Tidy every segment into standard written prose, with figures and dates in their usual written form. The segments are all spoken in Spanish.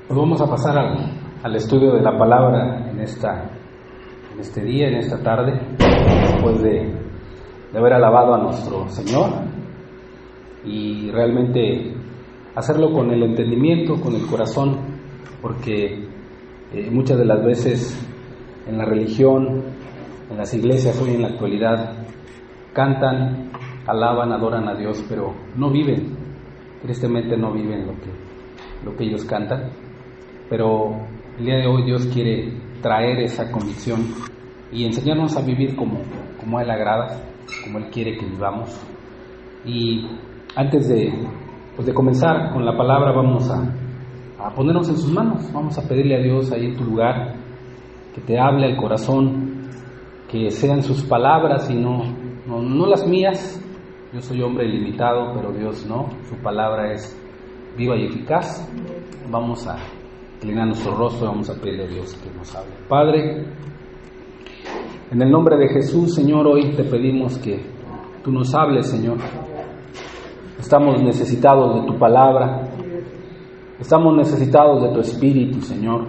Pues vamos a pasar al estudio de la palabra en este día, en esta tarde, después de haber alabado a nuestro Señor y realmente hacerlo con el entendimiento, con el corazón, porque muchas de las veces en la religión, en las iglesias hoy en la actualidad, cantan, alaban, adoran a Dios, pero no viven, tristemente no viven lo que ellos cantan. Pero el día de hoy Dios quiere traer esa convicción y enseñarnos a vivir como a Él agrada, como Él quiere que vivamos. Y antes de comenzar con la palabra, vamos a ponernos en sus manos, vamos a pedirle a Dios ahí en tu lugar que te hable al corazón, que sean sus palabras y no las mías. Yo soy hombre limitado, pero Dios no, su palabra es viva y eficaz. Vamos a inclinar nuestro rostro, vamos a pedirle a Dios que nos hable. Padre, en el nombre de Jesús, Señor, hoy te pedimos que tú nos hables, Señor. Estamos necesitados de tu palabra, estamos necesitados de tu espíritu, Señor.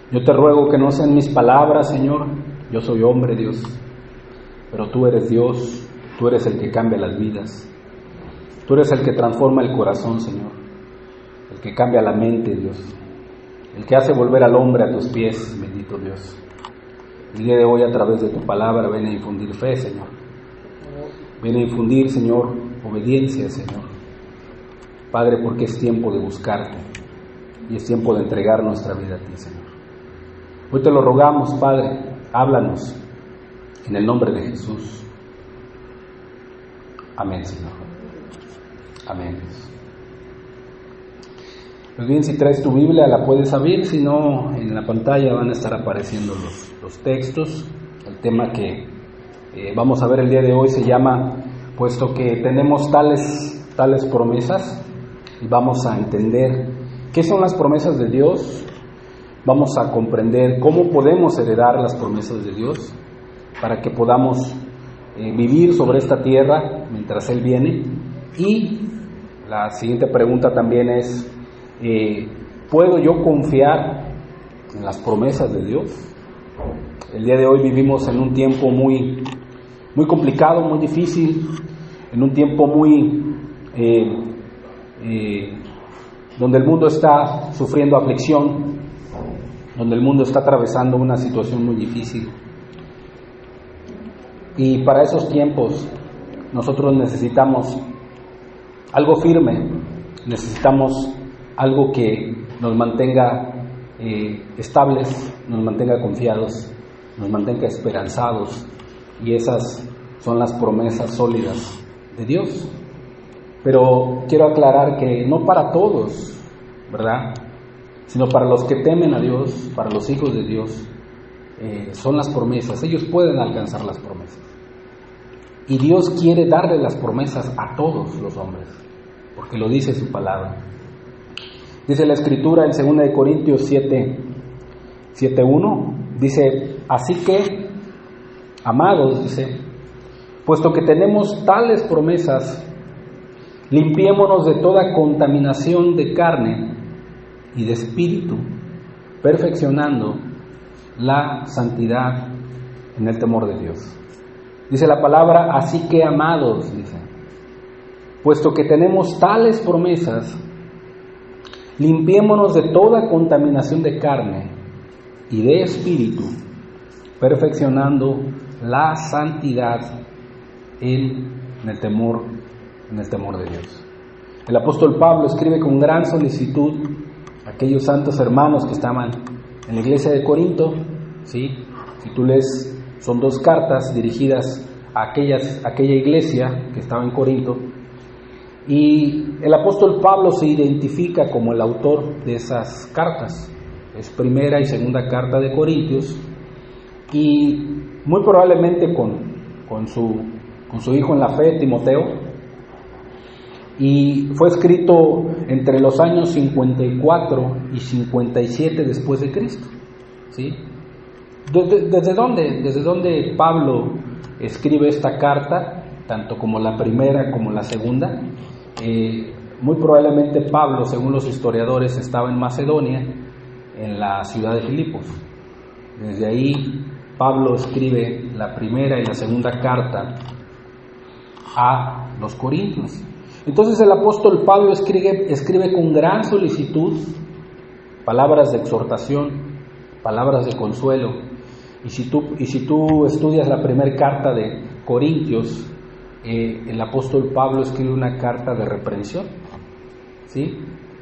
Yo te ruego que no sean mis palabras, Señor. Yo soy hombre, Dios, pero tú eres Dios, tú eres el que cambia las vidas, tú eres el que transforma el corazón, Señor. El que cambia la mente, Dios, el que hace volver al hombre a tus pies, bendito Dios. El día de hoy, a través de tu palabra, ven a infundir fe, Señor. Ven a infundir, Señor, obediencia, Señor. Padre, porque es tiempo de buscarte y es tiempo de entregar nuestra vida a ti, Señor. Hoy te lo rogamos, Padre, háblanos en el nombre de Jesús. Amén, Señor. Amén. Pues bien, si traes tu Biblia la puedes abrir, si no, en la pantalla van a estar apareciendo los textos. El tema que vamos a ver el día de hoy se llama, puesto que tenemos tales promesas, y vamos a entender qué son las promesas de Dios, vamos a comprender cómo podemos heredar las promesas de Dios, para que podamos vivir sobre esta tierra mientras Él viene. Y la siguiente pregunta también es, ¿puedo yo confiar en las promesas de Dios? El día de hoy vivimos en un tiempo muy complicado, muy difícil, en un tiempo donde el mundo está sufriendo aflicción, donde el mundo está atravesando una situación muy difícil. Y para esos tiempos nosotros necesitamos algo firme, necesitamos algo que nos mantenga estables, nos mantenga confiados, nos mantenga esperanzados, y esas son las promesas sólidas de Dios. Pero quiero aclarar que no para todos, ¿verdad?, sino para los que temen a Dios, para los hijos de Dios, son las promesas. Ellos pueden alcanzar las promesas, y Dios quiere darle las promesas a todos los hombres, porque lo dice su palabra. Dice la Escritura en 2 Corintios 7:1, dice: así que, amados, dice, puesto que tenemos tales promesas, limpiémonos de toda contaminación de carne y de espíritu, perfeccionando la santidad en el temor de Dios. Dice la palabra: así que, amados, dice, puesto que tenemos tales promesas, limpiémonos de toda contaminación de carne y de espíritu, perfeccionando la santidad en el temor de Dios. El apóstol Pablo escribe con gran solicitud a aquellos santos hermanos que estaban en la iglesia de Corinto, ¿sí? Si tú lees, son 2 cartas dirigidas a aquella iglesia que estaba en Corinto. Y el apóstol Pablo se identifica como el autor de esas cartas. Es primera y segunda carta de Corintios, y muy probablemente con su hijo en la fe, Timoteo, y fue escrito entre los años 54 y 57 después de Cristo, ¿sí? ¿Desde dónde Pablo escribe esta carta, tanto como la primera como la segunda? muy probablemente Pablo, según los historiadores, estaba en Macedonia, en la ciudad de Filipos. Desde ahí Pablo escribe la primera y la segunda carta a los Corintios. Entonces el apóstol Pablo escribe con gran solicitud palabras de exhortación, palabras de consuelo. Y si tú estudias la primera carta de Corintios, el apóstol Pablo escribe una carta de reprensión, ¿sí?,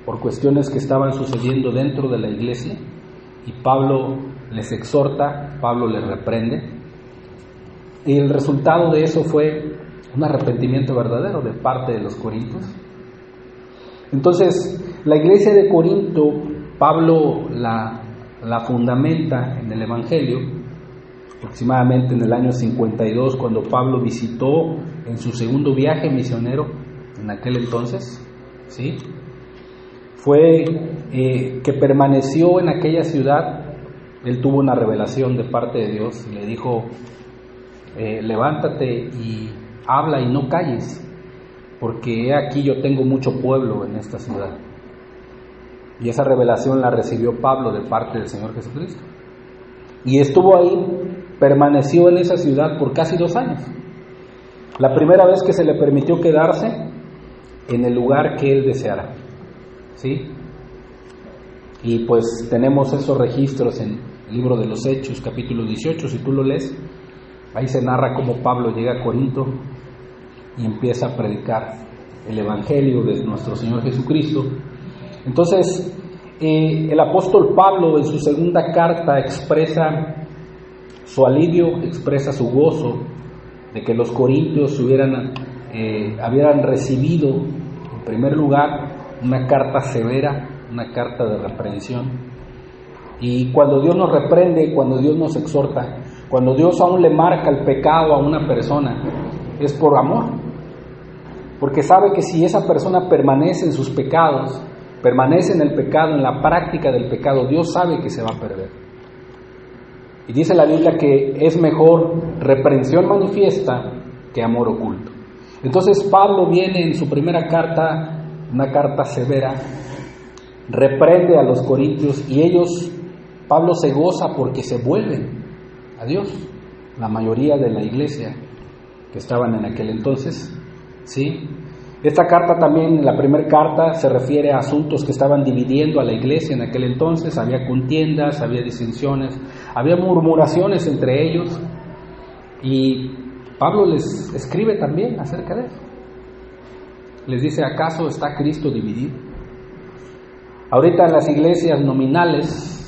por cuestiones que estaban sucediendo dentro de la iglesia, y Pablo les exhorta, Pablo les reprende, y el resultado de eso fue un arrepentimiento verdadero de parte de los corintios. Entonces, la iglesia de Corinto, Pablo la fundamenta en el Evangelio, aproximadamente en el año 52, cuando Pablo visitó en su segundo viaje misionero, en aquel entonces, ¿sí?, fue que permaneció en aquella ciudad. Él tuvo una revelación de parte de Dios y le dijo, levántate y habla y no calles, porque he aquí yo tengo mucho pueblo en esta ciudad. Y esa revelación la recibió Pablo de parte del Señor Jesucristo. Y estuvo ahí, permaneció en esa ciudad por casi 2 años. La primera vez que se le permitió quedarse en el lugar que él deseara, ¿sí? Y pues tenemos esos registros en el libro de los Hechos, capítulo 18, si tú lo lees, ahí se narra cómo Pablo llega a Corinto y empieza a predicar el Evangelio de nuestro Señor Jesucristo. Entonces, el apóstol Pablo en su segunda carta expresa su alivio, expresa su gozo de que los corintios habían recibido, en primer lugar, una carta severa, una carta de reprensión. Y cuando Dios nos reprende, cuando Dios nos exhorta, cuando Dios aún le marca el pecado a una persona, es por amor, porque sabe que si esa persona permanece en sus pecados, permanece en el pecado, en la práctica del pecado, Dios sabe que se va a perder. Y dice la Biblia que es mejor reprensión manifiesta que amor oculto. Entonces Pablo viene en su primera carta, una carta severa, reprende a los corintios y Pablo se goza porque se vuelven a Dios, la mayoría de la iglesia que estaban en aquel entonces, ¿sí? Esta carta también, la primera carta, se refiere a asuntos que estaban dividiendo a la iglesia en aquel entonces. Había contiendas, había disensiones, había murmuraciones entre ellos, y Pablo les escribe también acerca de eso. Les dice, ¿acaso está Cristo dividido? Ahorita en las iglesias nominales,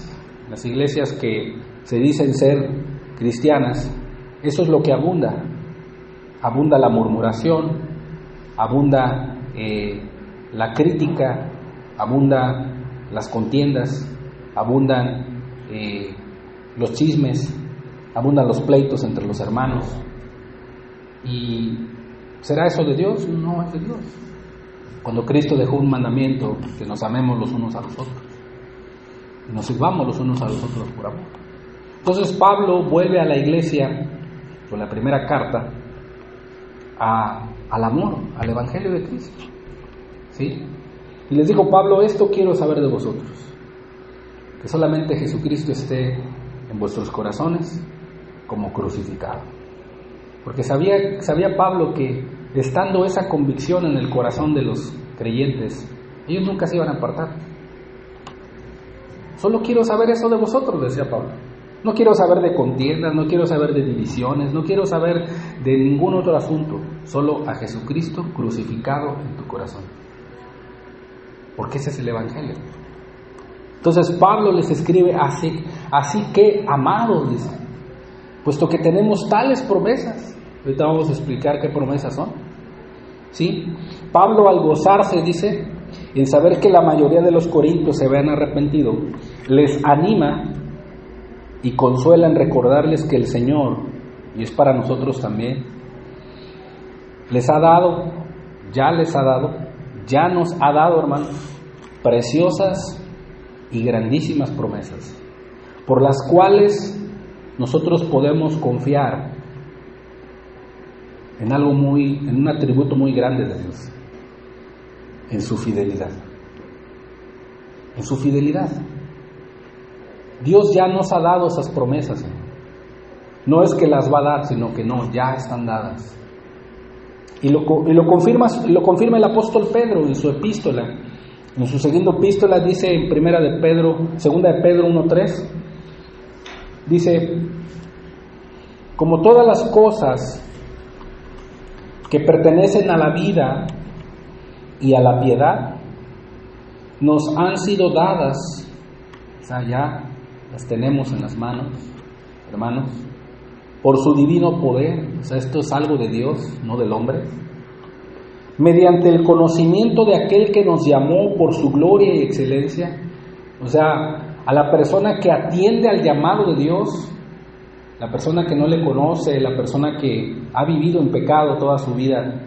las iglesias que se dicen ser cristianas, eso es lo que abunda. Abunda la murmuración, abunda la crítica, abunda las contiendas, abundan los chismes, abundan los pleitos entre los hermanos. ¿Y será eso de Dios? No es de Dios. Cuando Cristo dejó un mandamiento, que nos amemos los unos a los otros, nos sirvamos los unos a los otros por amor. Entonces Pablo vuelve a la iglesia, con la primera carta, al amor, al Evangelio de Cristo, ¿sí? Y les dijo Pablo, esto quiero saber de vosotros, que solamente Jesucristo esté en vuestros corazones como crucificado. Porque sabía Pablo que estando esa convicción en el corazón de los creyentes, ellos nunca se iban a apartar. Solo quiero saber eso de vosotros, decía Pablo. No quiero saber de contiendas, no quiero saber de divisiones, no quiero saber de ningún otro asunto, solo a Jesucristo crucificado en tu corazón. Porque ese es el Evangelio. Entonces Pablo les escribe así que, amados, dice, puesto que tenemos tales promesas. Ahorita vamos a explicar qué promesas son, ¿sí? Pablo, al gozarse, dice, en saber que la mayoría de los corintios se habían arrepentido, les anima y consuela en recordarles que el Señor, y es para nosotros también, ya nos ha dado, hermanos, preciosas y grandísimas promesas, por las cuales nosotros podemos confiar en un atributo muy grande de Dios. en su fidelidad. En su fidelidad. Dios ya nos ha dado esas promesas. No es que las va a dar, sino que no, ya están dadas. Y lo confirma el apóstol Pedro en su epístola. En su segunda epístola dice en segunda de Pedro 1:3, dice: como todas las cosas que pertenecen a la vida y a la piedad nos han sido dadas, o sea, ya las tenemos en las manos, hermanos, por su divino poder. O sea, esto es algo de Dios, no del hombre, mediante el conocimiento de aquel que nos llamó por su gloria y excelencia. O sea, a la persona que atiende al llamado de Dios, la persona que no le conoce, la persona que ha vivido en pecado toda su vida,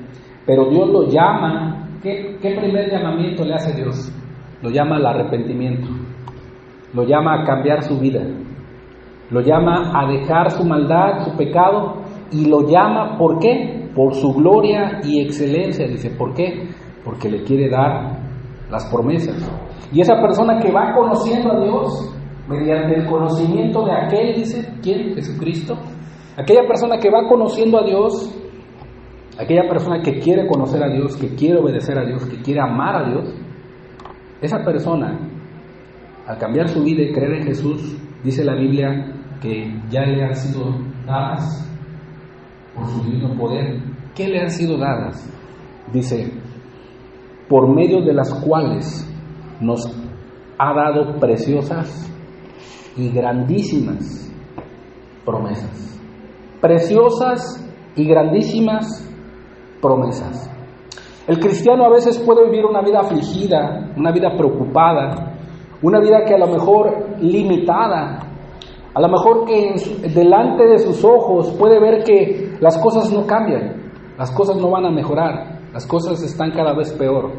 pero Dios lo llama. ¿Qué primer llamamiento le hace Dios? Lo llama al arrepentimiento, lo llama a cambiar su vida, lo llama a dejar su maldad, su pecado, y lo llama, ¿por qué? Por su gloria y excelencia. Dice, ¿por qué? Porque le quiere dar las promesas. Y esa persona que va conociendo a Dios mediante el conocimiento de aquel, dice, ¿quién? Jesucristo. Aquella persona que va conociendo a Dios, aquella persona que quiere conocer a Dios, que quiere obedecer a Dios, que quiere amar a Dios, esa persona, al cambiar su vida y creer en Jesús, dice la Biblia que ya le han sido dadas por su divino poder. ¿Qué le han sido dadas? Dice, por medio de las cuales nos ha dado preciosas y grandísimas promesas. Preciosas y grandísimas promesas. El cristiano a veces puede vivir una vida afligida, una vida preocupada, una vida que a lo mejor limitada, a lo mejor que delante de sus ojos puede ver que las cosas no cambian, las cosas no van a mejorar, las cosas están cada vez peor.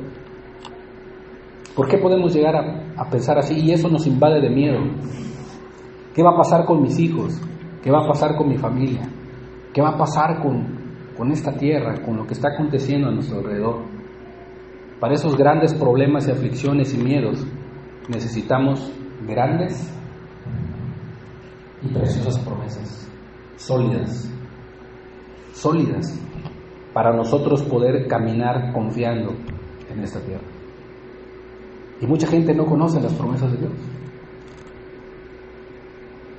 ¿Por qué podemos llegar a pensar así? Y eso nos invade de miedo. ¿Qué va a pasar con mis hijos? ¿Qué va a pasar con mi familia? ¿Qué va a pasar con esta tierra, con lo que está aconteciendo a nuestro alrededor? Para esos grandes problemas y aflicciones y miedos necesitamos grandes y preciosas promesas, sólidas, para nosotros poder caminar confiando en esta tierra. Y mucha gente no conoce las promesas de Dios.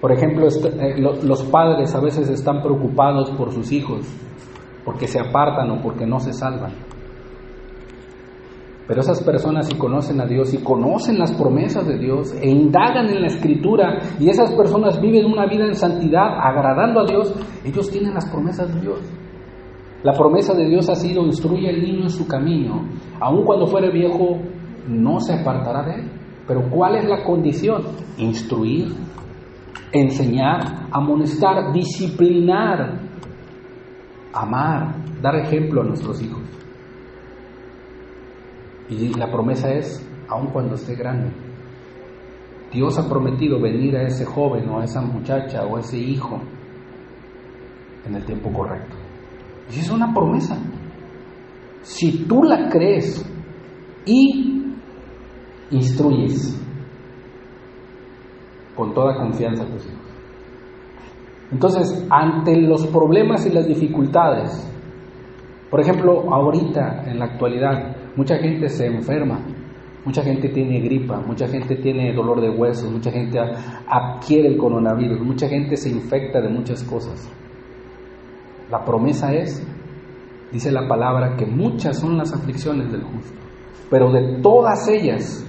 Por ejemplo, los padres a veces están preocupados por sus hijos, porque se apartan o porque no se salvan. Pero esas personas, si conocen a Dios y conocen las promesas de Dios e indagan en la Escritura, y esas personas viven una vida en santidad, agradando a Dios, ellos tienen las promesas de Dios. La promesa de Dios ha sido: instruye al niño en su camino, aun cuando fuere viejo no se apartará de él. Pero ¿cuál es la condición? Instruir, enseñar, amonestar, disciplinar, amar, dar ejemplo a nuestros hijos. Y la promesa es, aun cuando esté grande. Dios ha prometido venir a ese joven o a esa muchacha o a ese hijo en el tiempo correcto. Y es una promesa. Si tú la crees y instruyes con toda confianza a tus hijos. Entonces, ante los problemas y las dificultades, por ejemplo, ahorita, en la actualidad, mucha gente se enferma, mucha gente tiene gripa, mucha gente tiene dolor de huesos, mucha gente adquiere el coronavirus, mucha gente se infecta de muchas cosas. La promesa es, dice la palabra, que muchas son las aflicciones del justo, pero de todas ellas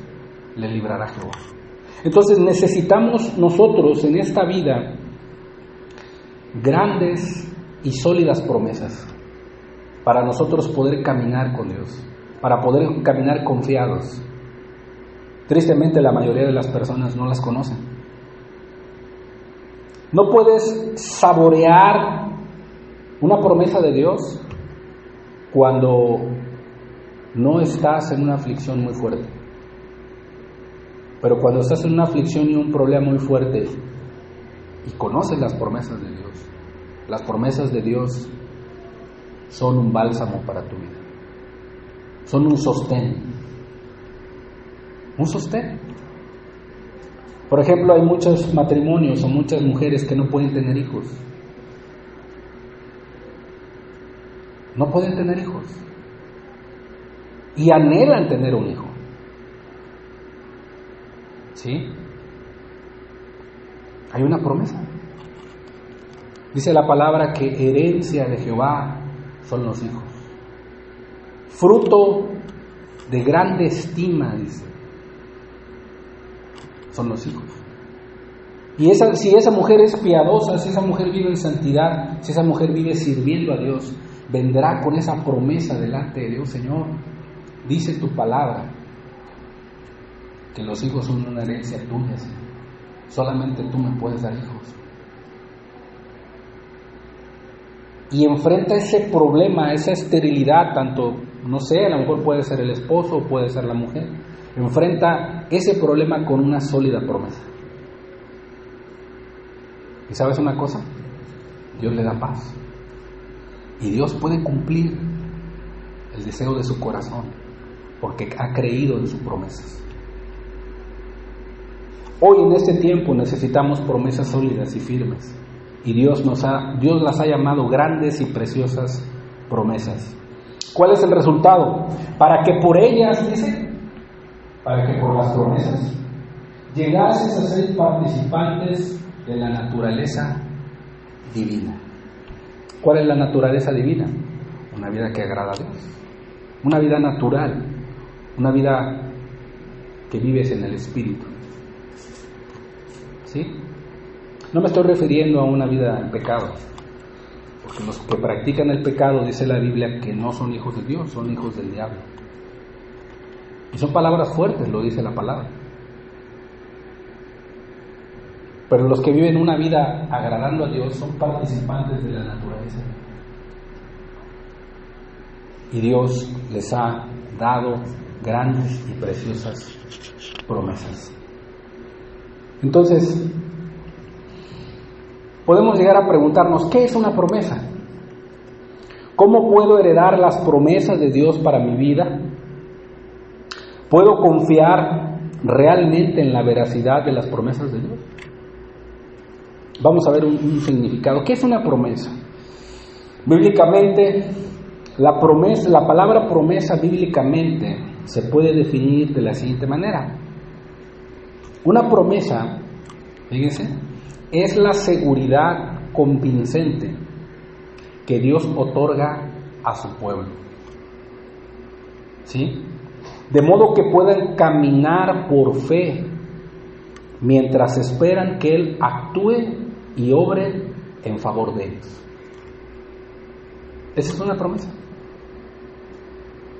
le librará Jehová. Entonces necesitamos nosotros en esta vida grandes y sólidas promesas para nosotros poder caminar con Dios, para poder caminar confiados. Tristemente la mayoría de las personas no las conocen. No puedes saborear una promesa de Dios cuando no estás en una aflicción muy fuerte. Pero cuando estás en una aflicción y un problema muy fuerte y conoces las promesas de Dios, las promesas de Dios son un bálsamo para tu vida, son un sostén. un sostén. Por ejemplo, hay muchos matrimonios o muchas mujeres que no pueden tener hijos. No pueden tener hijos. Y anhelan tener un hijo. ¿Sí? Hay una promesa. Dice la palabra que herencia de Jehová son los hijos. Fruto de grande estima, dice, son los hijos. Y si esa mujer es piadosa, si esa mujer vive en santidad, si esa mujer vive sirviendo a Dios, vendrá con esa promesa delante de Dios. Señor, dice tu palabra que los hijos son una herencia tuya, Señor. Solamente tú me puedes dar hijos. Y enfrenta ese problema, esa esterilidad, tanto, no sé, a lo mejor puede ser el esposo o puede ser la mujer. Enfrenta ese problema con una sólida promesa. ¿Y sabes una cosa? Dios le da paz. Y Dios puede cumplir el deseo de su corazón, porque ha creído en sus promesas. Hoy en este tiempo necesitamos promesas sólidas y firmes. Y Dios las ha llamado grandes y preciosas promesas. ¿Cuál es el resultado? Para que por ellas, dice, para que por las promesas llegases a ser participantes de la naturaleza divina. ¿Cuál es la naturaleza divina? Una vida que agrada a Dios. Una vida natural. Una vida que vives en el Espíritu. ¿Sí? No me estoy refiriendo a una vida en pecado, porque los que practican el pecado, dice la Biblia, que no son hijos de Dios, son hijos del diablo. Y son palabras fuertes, lo dice la palabra. Pero los que viven una vida agradando a Dios son participantes de la naturaleza. Y Dios les ha dado grandes y preciosas promesas. Entonces, podemos llegar a preguntarnos, ¿qué es una promesa? ¿Cómo puedo heredar las promesas de Dios para mi vida? ¿Puedo confiar realmente en la veracidad de las promesas de Dios? Vamos a ver un significado. ¿Qué es una promesa? Bíblicamente, la palabra promesa bíblicamente se puede definir de la siguiente manera. Una promesa, fíjense, es la seguridad convincente que Dios otorga a su pueblo. ¿Sí? De modo que puedan caminar por fe mientras esperan que Él actúe y obre en favor de ellos. Esa es una promesa.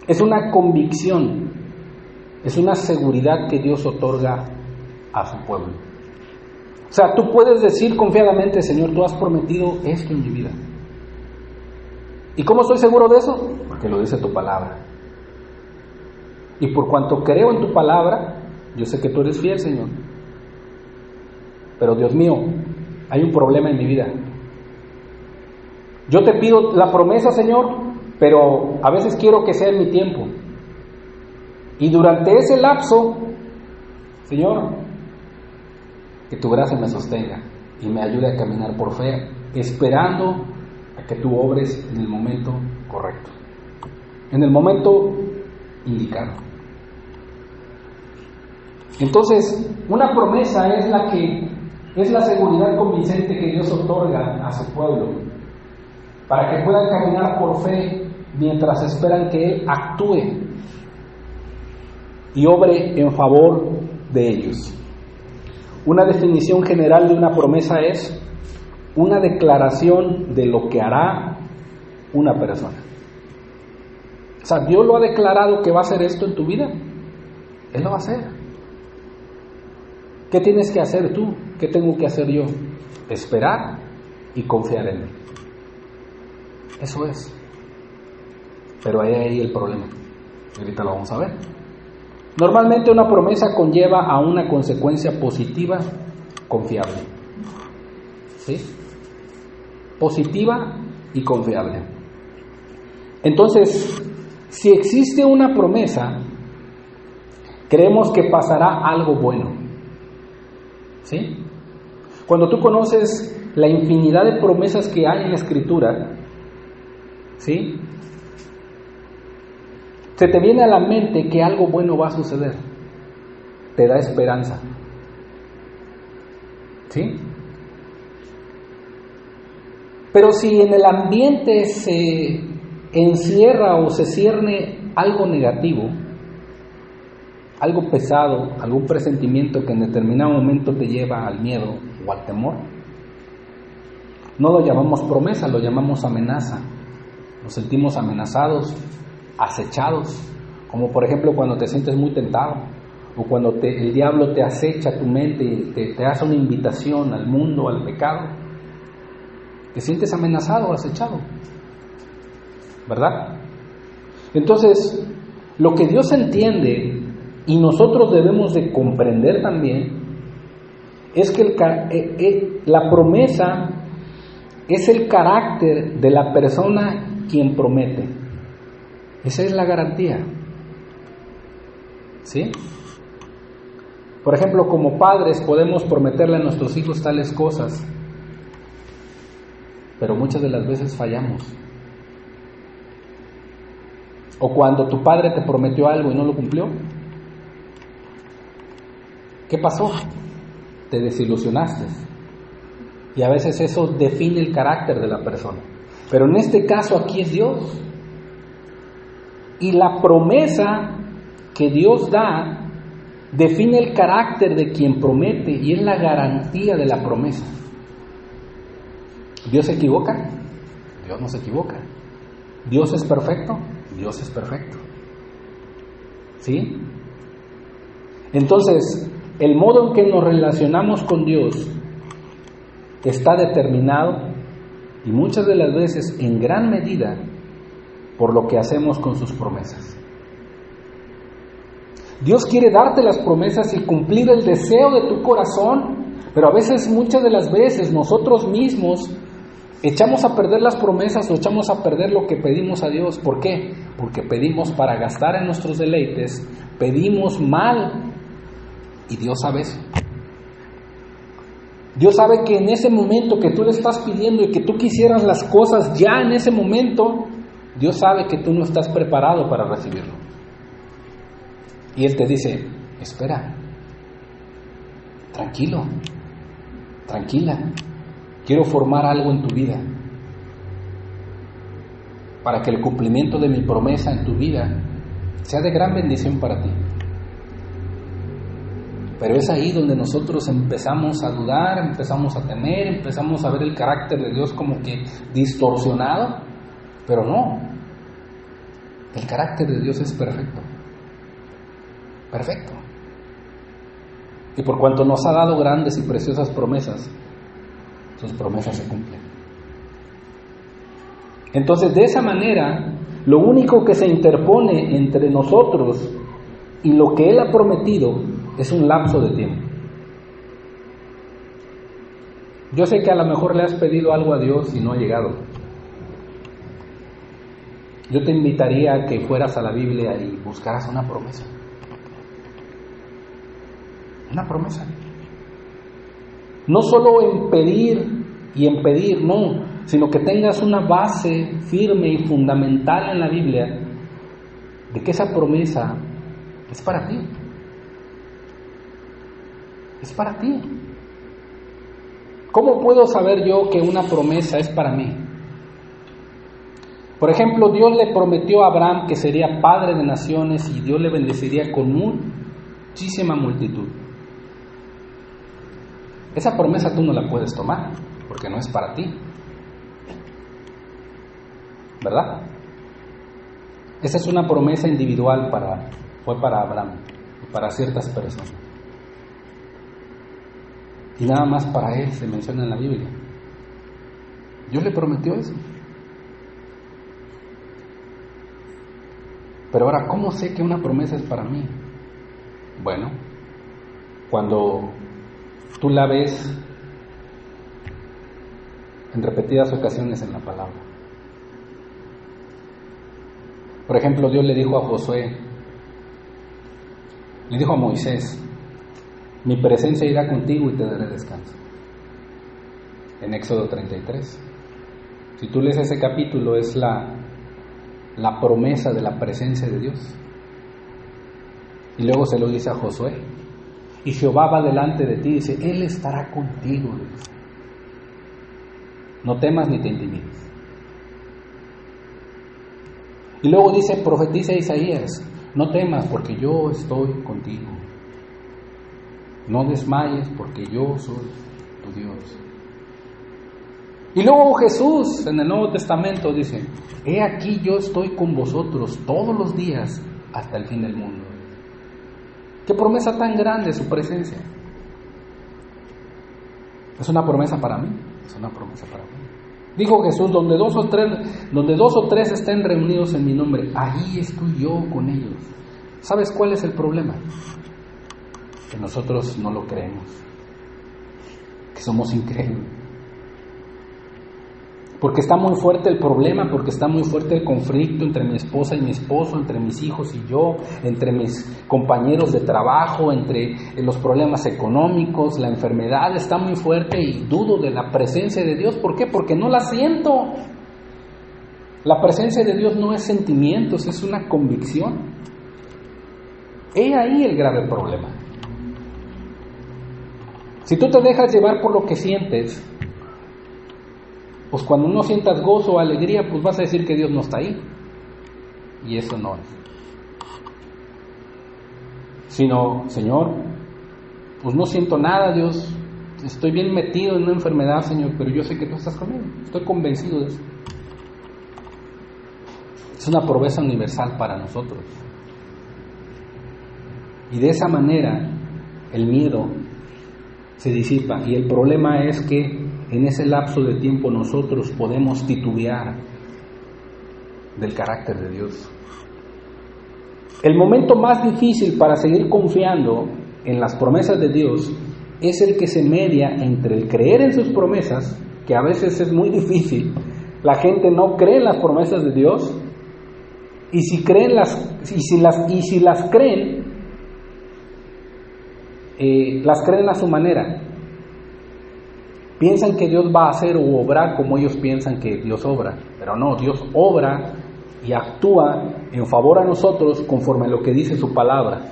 Es una convicción, es una seguridad que Dios otorga a su pueblo. O sea, tú puedes decir confiadamente, Señor, tú has prometido esto en mi vida. ¿Y cómo estoy seguro de eso? Porque lo dice tu palabra. Y por cuanto creo en tu palabra, yo sé que tú eres fiel, Señor. Pero Dios mío, hay un problema en mi vida. Yo te pido la promesa, Señor, pero a veces quiero que sea en mi tiempo. Y durante ese lapso, Señor, que tu gracia me sostenga y me ayude a caminar por fe, esperando a que tú obres en el momento correcto, en el momento indicado. Entonces, una promesa es la seguridad convincente que Dios otorga a su pueblo para que puedan caminar por fe mientras esperan que Él actúe y obre en favor de ellos. Una definición general de una promesa es una declaración de lo que hará una persona. O sea, Dios lo ha declarado que va a hacer esto en tu vida. Él lo va a hacer. ¿Qué tienes que hacer tú? ¿Qué tengo que hacer yo? Esperar y confiar en Él. Eso es. Pero ahí el problema. Ahorita lo vamos a ver. Normalmente una promesa conlleva a una consecuencia positiva confiable. ¿Sí? Positiva y confiable. Entonces, si existe una promesa, creemos que pasará algo bueno. ¿Sí? Cuando tú conoces la infinidad de promesas que hay en la Escritura, ¿sí?, se te viene a la mente que algo bueno va a suceder. Te da esperanza. ¿Sí? Pero si en el ambiente se encierra o se cierne algo negativo, algo pesado, algún presentimiento que en determinado momento te lleva al miedo o al temor, no lo llamamos promesa, lo llamamos amenaza. Nos sentimos amenazados, acechados, como por ejemplo cuando te sientes muy tentado, o cuando el diablo te acecha tu mente y te hace una invitación al mundo, al pecado. Te sientes amenazado, acechado, ¿verdad? Entonces, lo que Dios entiende y nosotros debemos de comprender también es que la promesa es el carácter de la persona quien promete. Esa es la garantía. ¿Sí? Por ejemplo, como padres podemos prometerle a nuestros hijos tales cosas, pero muchas de las veces fallamos. O cuando tu padre te prometió algo y no lo cumplió, ¿qué pasó? Te desilusionaste. Y a veces eso define el carácter de la persona. Pero en este caso aquí es Dios. Y la promesa que Dios da define el carácter de quien promete y es la garantía de la promesa. ¿Dios se equivoca? Dios no se equivoca. ¿Dios es perfecto? Dios es perfecto. ¿Sí? Entonces, el modo en que nos relacionamos con Dios está determinado y muchas de las veces en gran medida por lo que hacemos con sus promesas. Dios quiere darte las promesas y cumplir el deseo de tu corazón, pero a veces, muchas de las veces, nosotros mismos echamos a perder las promesas o echamos a perder lo que pedimos a Dios. ¿Por qué? Porque pedimos para gastar en nuestros deleites, pedimos mal, y Dios sabe eso. Dios sabe que en ese momento que tú le estás pidiendo y que tú quisieras las cosas ya en ese momento, Dios sabe que tú no estás preparado para recibirlo. Y Él te dice, espera, tranquilo, tranquila, quiero formar algo en tu vida, para que el cumplimiento de mi promesa en tu vida sea de gran bendición para ti. Pero es ahí donde nosotros empezamos a dudar, empezamos a temer, empezamos a ver el carácter de Dios como que distorsionado, pero no, el carácter de Dios es perfecto, perfecto. Y por cuanto nos ha dado grandes y preciosas promesas, sus promesas se cumplen. Entonces, de esa manera, lo único que se interpone entre nosotros y lo que Él ha prometido es un lapso de tiempo. Yo sé que a lo mejor le has pedido algo a Dios y no ha llegado. Yo te invitaría a que fueras a la Biblia y buscaras una promesa. Una promesa. No solo en pedir, no, sino que tengas una base firme y fundamental en la Biblia de que esa promesa es para ti. Es para ti. ¿Cómo puedo saber yo que una promesa es para mí? Por ejemplo, Dios le prometió a Abraham que sería padre de naciones y Dios le bendeciría con muchísima multitud. Esa promesa tú no la puedes tomar porque no es para ti, ¿verdad? Esa es una promesa individual fue para Abraham, para ciertas personas. Y nada más para él se menciona en la Biblia. Dios le prometió eso. Pero ahora, ¿cómo sé que una promesa es para mí? Bueno, cuando tú la ves en repetidas ocasiones en la palabra. Por ejemplo, Dios le dijo a Josué, Le dijo a Moisés: mi presencia irá contigo y te daré descanso. En Éxodo 33. Si tú lees ese capítulo, es la promesa de la presencia de Dios. Y luego se lo dice a Josué: y Jehová va delante de ti, dice, Él estará contigo. No temas ni te intimides. Y luego dice, profetiza Isaías: no temas porque yo estoy contigo. No desmayes porque yo soy tu Dios. Y luego Jesús en el Nuevo Testamento dice: he aquí yo estoy con vosotros todos los días hasta el fin del mundo. Qué promesa tan grande su presencia. Es una promesa para mí, es una promesa para mí. Dijo Jesús: donde dos o tres estén reunidos en mi nombre, ahí estoy yo con ellos. ¿Sabes cuál es el problema? Que nosotros no lo creemos, que somos incrédulos. Porque está muy fuerte el problema, porque está muy fuerte el conflicto entre mi esposa y mi esposo, entre mis hijos y yo, entre mis compañeros de trabajo, entre los problemas económicos, la enfermedad está muy fuerte y dudo de la presencia de Dios. ¿Por qué? Porque no la siento. La presencia de Dios no es sentimientos, es una convicción. He ahí el grave problema. Si tú te dejas llevar por lo que sientes, pues cuando no sientas gozo o alegría, pues vas a decir que Dios no está ahí. Y eso no es. Sino, Señor, pues no siento nada, Dios. Estoy bien metido en una enfermedad, Señor, pero yo sé que tú estás conmigo. Estoy convencido de eso. Es una promesa universal para nosotros. Y de esa manera, el miedo se disipa. Y el problema es que en ese lapso de tiempo nosotros podemos titubear del carácter de Dios. El momento más difícil para seguir confiando en las promesas de Dios es el que se media entre el creer en sus promesas, que a veces es muy difícil. La gente no cree en las promesas de Dios, y si las creen, las creen a su manera. Piensan que Dios va a hacer o obrar como ellos piensan que Dios obra, pero no, Dios obra y actúa en favor a nosotros conforme a lo que dice su palabra.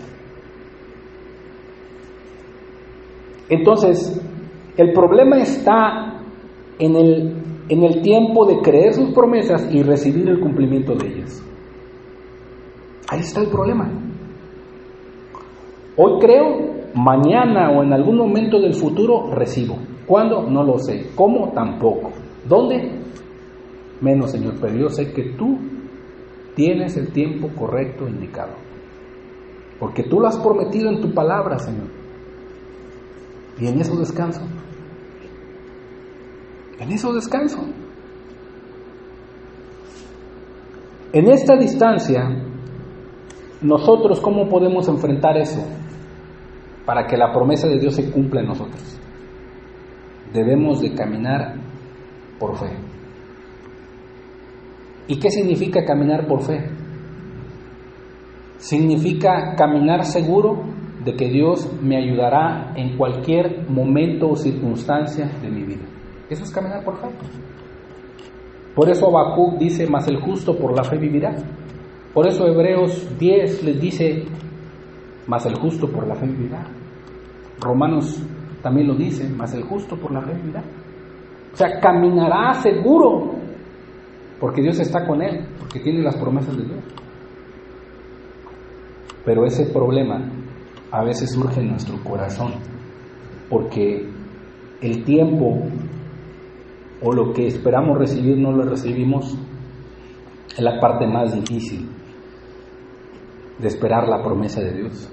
Entonces, el problema está en el tiempo de creer sus promesas y recibir el cumplimiento de ellas. Ahí está el problema. Hoy creo, mañana o en algún momento del futuro recibo. ¿Cuándo? No lo sé. ¿Cómo? Tampoco. ¿Dónde? Menos, Señor, pero yo sé que tú tienes el tiempo correcto indicado. Porque tú lo has prometido en tu palabra, Señor. Y en eso descanso. En eso descanso. En esta distancia, nosotros, ¿cómo podemos enfrentar eso? Para que la promesa de Dios se cumpla en nosotros. Debemos de caminar por fe. ¿Y qué significa caminar por fe? Significa caminar seguro de que Dios me ayudará en cualquier momento o circunstancia de mi vida. Eso es caminar por fe. Por eso Habacuc dice: mas el justo por la fe vivirá. Por eso Hebreos 10 les dice: mas el justo por la fe vivirá. Romanos también lo dice: mas el justo por la fe vivirá. O sea, caminará seguro, porque Dios está con él, porque tiene las promesas de Dios. Pero ese problema a veces surge en nuestro corazón, porque el tiempo o lo que esperamos recibir no lo recibimos. Es la parte más difícil de esperar la promesa de Dios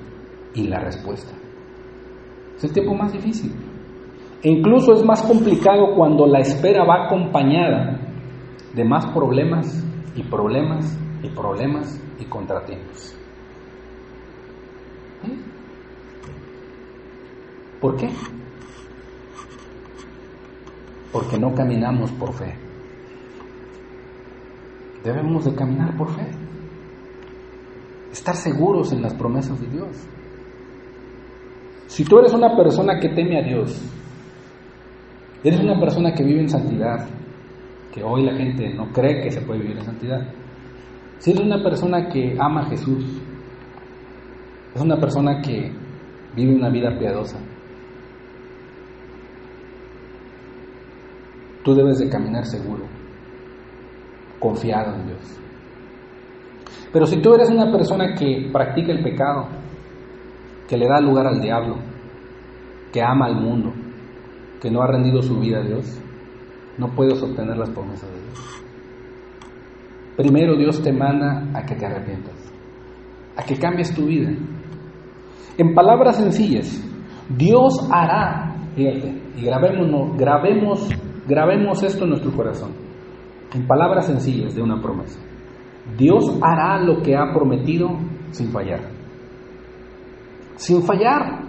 y la respuesta. Es el tiempo más difícil. E incluso es más complicado cuando la espera va acompañada de más problemas y problemas y problemas y contratiempos. ¿Por qué? Porque no caminamos por fe. Debemos de caminar por fe. Estar seguros en las promesas de Dios. Si tú eres una persona que teme a Dios, eres una persona que vive en santidad, que hoy la gente no cree que se puede vivir en santidad. Si eres una persona que ama a Jesús, es una persona que vive una vida piadosa, tú debes de caminar seguro, confiado en Dios. Pero si tú eres una persona que practica el pecado, que le da lugar al diablo, que ama al mundo, que no ha rendido su vida a Dios, no puedes obtener las promesas de Dios. Primero Dios te manda a que te arrepientas, a que cambies tu vida. En palabras sencillas, Dios hará, fíjate, y grabemos esto en nuestro corazón. En palabras sencillas de una promesa, Dios hará lo que ha prometido sin fallar. Sin fallar.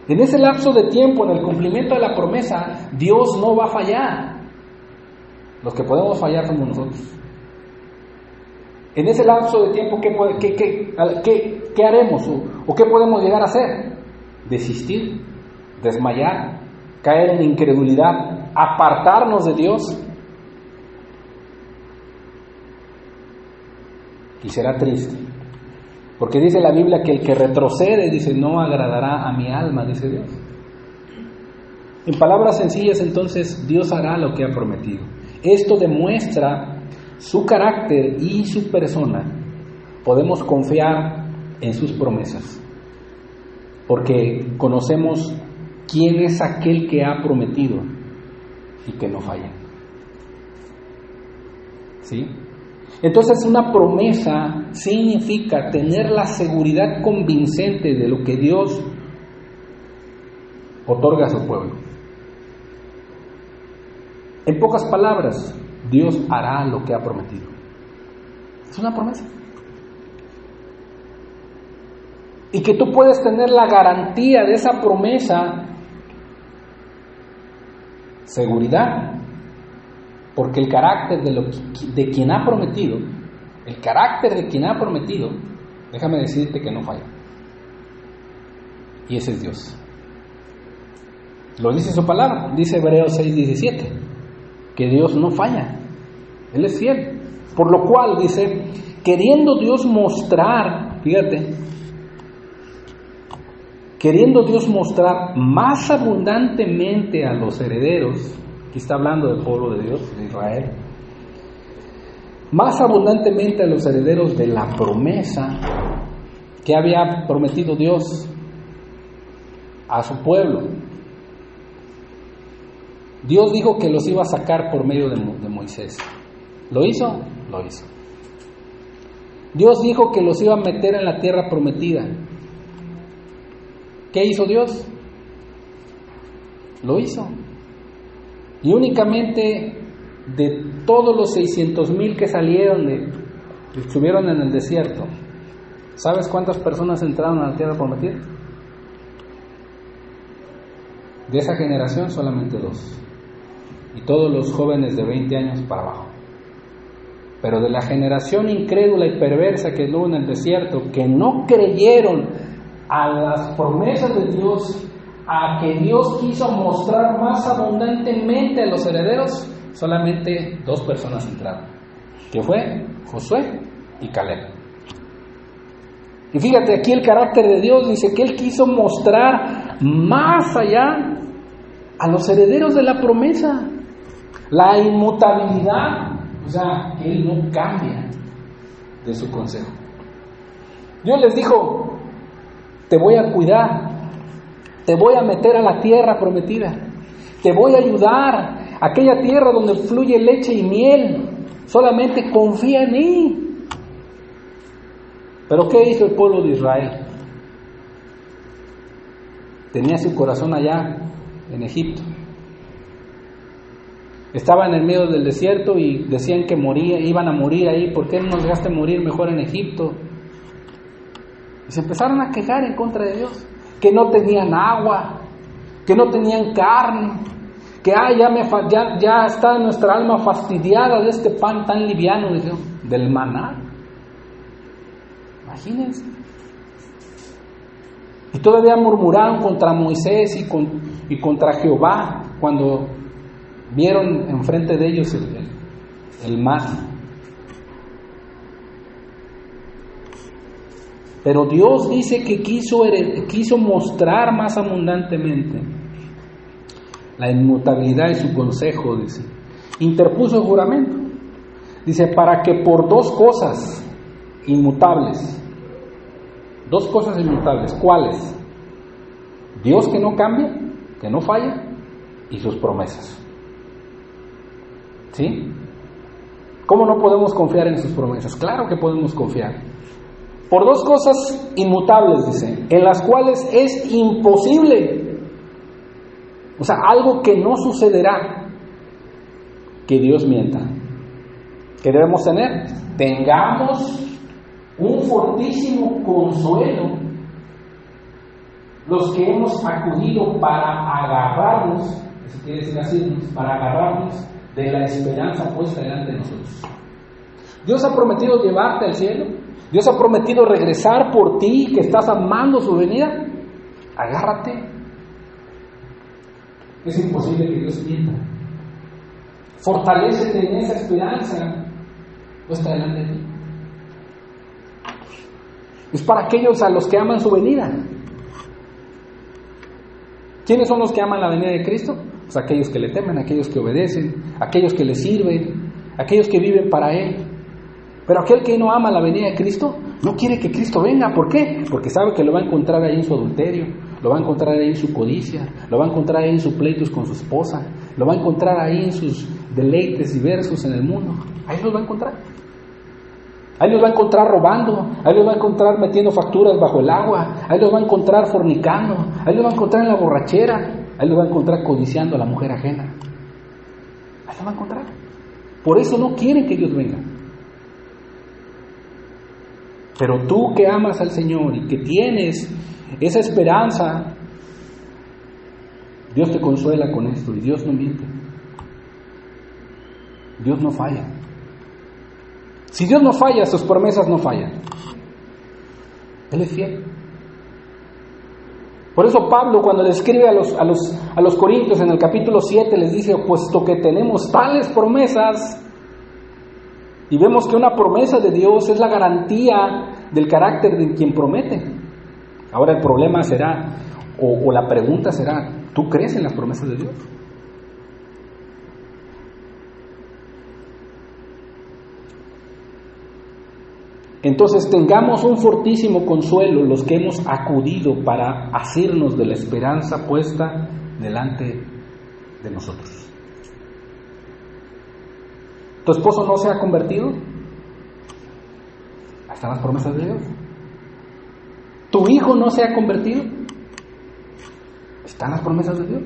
En ese lapso de tiempo, en el cumplimiento de la promesa, Dios no va a fallar. Los que podemos fallar somos nosotros. En ese lapso de tiempo, ¿qué haremos? ¿O qué podemos llegar a hacer? Desistir, desmayar, caer en incredulidad, apartarnos de Dios. Y será triste. Porque dice la Biblia que el que retrocede, dice, no agradará a mi alma, dice Dios. En palabras sencillas, entonces, Dios hará lo que ha prometido. Esto demuestra su carácter y su persona. Podemos confiar en sus promesas, porque conocemos quién es aquel que ha prometido y que no falla. ¿Sí? Entonces, una promesa significa tener la seguridad convincente de lo que Dios otorga a su pueblo. En pocas palabras, Dios hará lo que ha prometido. Es una promesa. Y que tú puedes tener la garantía de esa promesa, seguridad, porque el carácter de quien ha prometido, déjame decirte que no falla. Y ese es Dios. Lo dice su palabra, dice Hebreos 6:17, que Dios no falla, Él es fiel. Por lo cual dice, queriendo Dios mostrar más abundantemente a los herederos, aquí está hablando del pueblo de Dios, de Israel, más abundantemente a los herederos de la promesa que había prometido Dios a su pueblo. Dios dijo que los iba a sacar por medio de Moisés. ¿Lo hizo? Lo hizo. Dios dijo que los iba a meter en la tierra prometida. ¿Qué hizo Dios? Lo hizo. Y únicamente de todos los 600,000 que salieron, estuvieron en el desierto, ¿sabes cuántas personas entraron a la tierra prometida? De esa generación solamente 2. Y todos los jóvenes de 20 años para abajo. Pero de la generación incrédula y perversa que anduvo en el desierto, que no creyeron a las promesas de Dios, a que Dios quiso mostrar más abundantemente a los herederos, solamente 2 personas entraron, que fue Josué y Caleb. Y fíjate aquí el carácter de Dios, dice que Él quiso mostrar más allá a los herederos de la promesa, la inmutabilidad, o sea, que Él no cambia de su consejo. Dios les dijo, te voy a cuidar, te voy a meter a la tierra prometida, te voy a ayudar, aquella tierra donde fluye leche y miel, solamente confía en mí. Pero ¿qué hizo el pueblo de Israel? Tenía su corazón allá en Egipto. Estaba en el medio del desierto y decían que iban a morir ahí. ¿Por qué no nos dejaste morir mejor en Egipto? Y se empezaron a quejar en contra de Dios, que no tenían agua, que no tenían carne, que ya está nuestra alma fastidiada de este pan tan liviano, del maná. Imagínense. Y todavía murmuraron contra Moisés y contra Jehová cuando vieron enfrente de ellos el mar. Pero Dios dice que quiso mostrar más abundantemente la inmutabilidad de su consejo, dice. Interpuso juramento. Dice, para que por dos cosas inmutables. Dos cosas inmutables. ¿Cuáles? Dios que no cambia, que no falla, y sus promesas. ¿Sí? ¿Cómo no podemos confiar en sus promesas? Claro que podemos confiar. Por dos cosas inmutables, dice, en las cuales es imposible, o sea, algo que no sucederá, que Dios mienta. ¿Qué debemos tener? Tengamos un fortísimo consuelo los que hemos acudido para agarrarnos, eso quiere decir así, para agarrarnos de la esperanza puesta delante de nosotros. Dios ha prometido llevarte al cielo. Dios ha prometido regresar por ti, que estás amando su venida. Agárrate. Es imposible que Dios mienta. Fortalécete en esa esperanza puesta delante de ti. Es para aquellos a los que aman su venida. ¿Quiénes son los que aman la venida de Cristo? Pues aquellos que le temen, aquellos que obedecen, aquellos que le sirven, aquellos que viven para Él. Pero aquel que no ama la venida de Cristo, no quiere que Cristo venga. ¿Por qué? Porque sabe que lo va a encontrar ahí en su adulterio, lo va a encontrar ahí en su codicia, lo va a encontrar ahí en sus pleitos con su esposa, lo va a encontrar ahí en sus deleites diversos en el mundo. Ahí los va a encontrar. Ahí los va a encontrar robando, ahí los va a encontrar metiendo facturas bajo el agua, ahí los va a encontrar fornicando, ahí los va a encontrar en la borrachera, ahí los va a encontrar codiciando a la mujer ajena. Ahí los va a encontrar. Por eso no quieren que Dios venga. Pero tú que amas al Señor y que tienes esa esperanza, Dios te consuela con esto y Dios no miente. Dios no falla. Si Dios no falla, sus promesas no fallan. Él es fiel. Por eso Pablo, cuando le escribe a los Corintios en el capítulo 7, les dice, puesto que tenemos tales promesas, y vemos que una promesa de Dios es la garantía del carácter de quien promete. Ahora el problema será, o la pregunta será, ¿tú crees en las promesas de Dios? Entonces tengamos un fortísimo consuelo los que hemos acudido para asirnos de la esperanza puesta delante de nosotros. ¿Tu esposo no se ha convertido? Ahí están las promesas de Dios. ¿Tu hijo no se ha convertido? Están las promesas de Dios.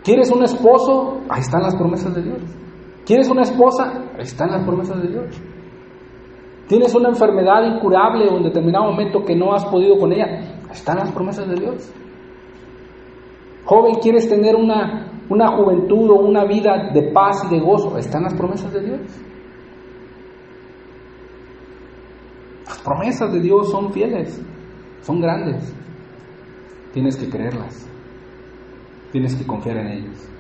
¿Quieres un esposo? Ahí están las promesas de Dios. ¿Quieres una esposa? Ahí están las promesas de Dios. ¿Tienes una enfermedad incurable o en determinado momento que no has podido con ella? Ahí están las promesas de Dios. Joven, ¿quieres tener una juventud o una vida de paz y de gozo? Ahí están las promesas de Dios. Las promesas de Dios son fieles, son grandes. Tienes que creerlas. Tienes que confiar en ellas.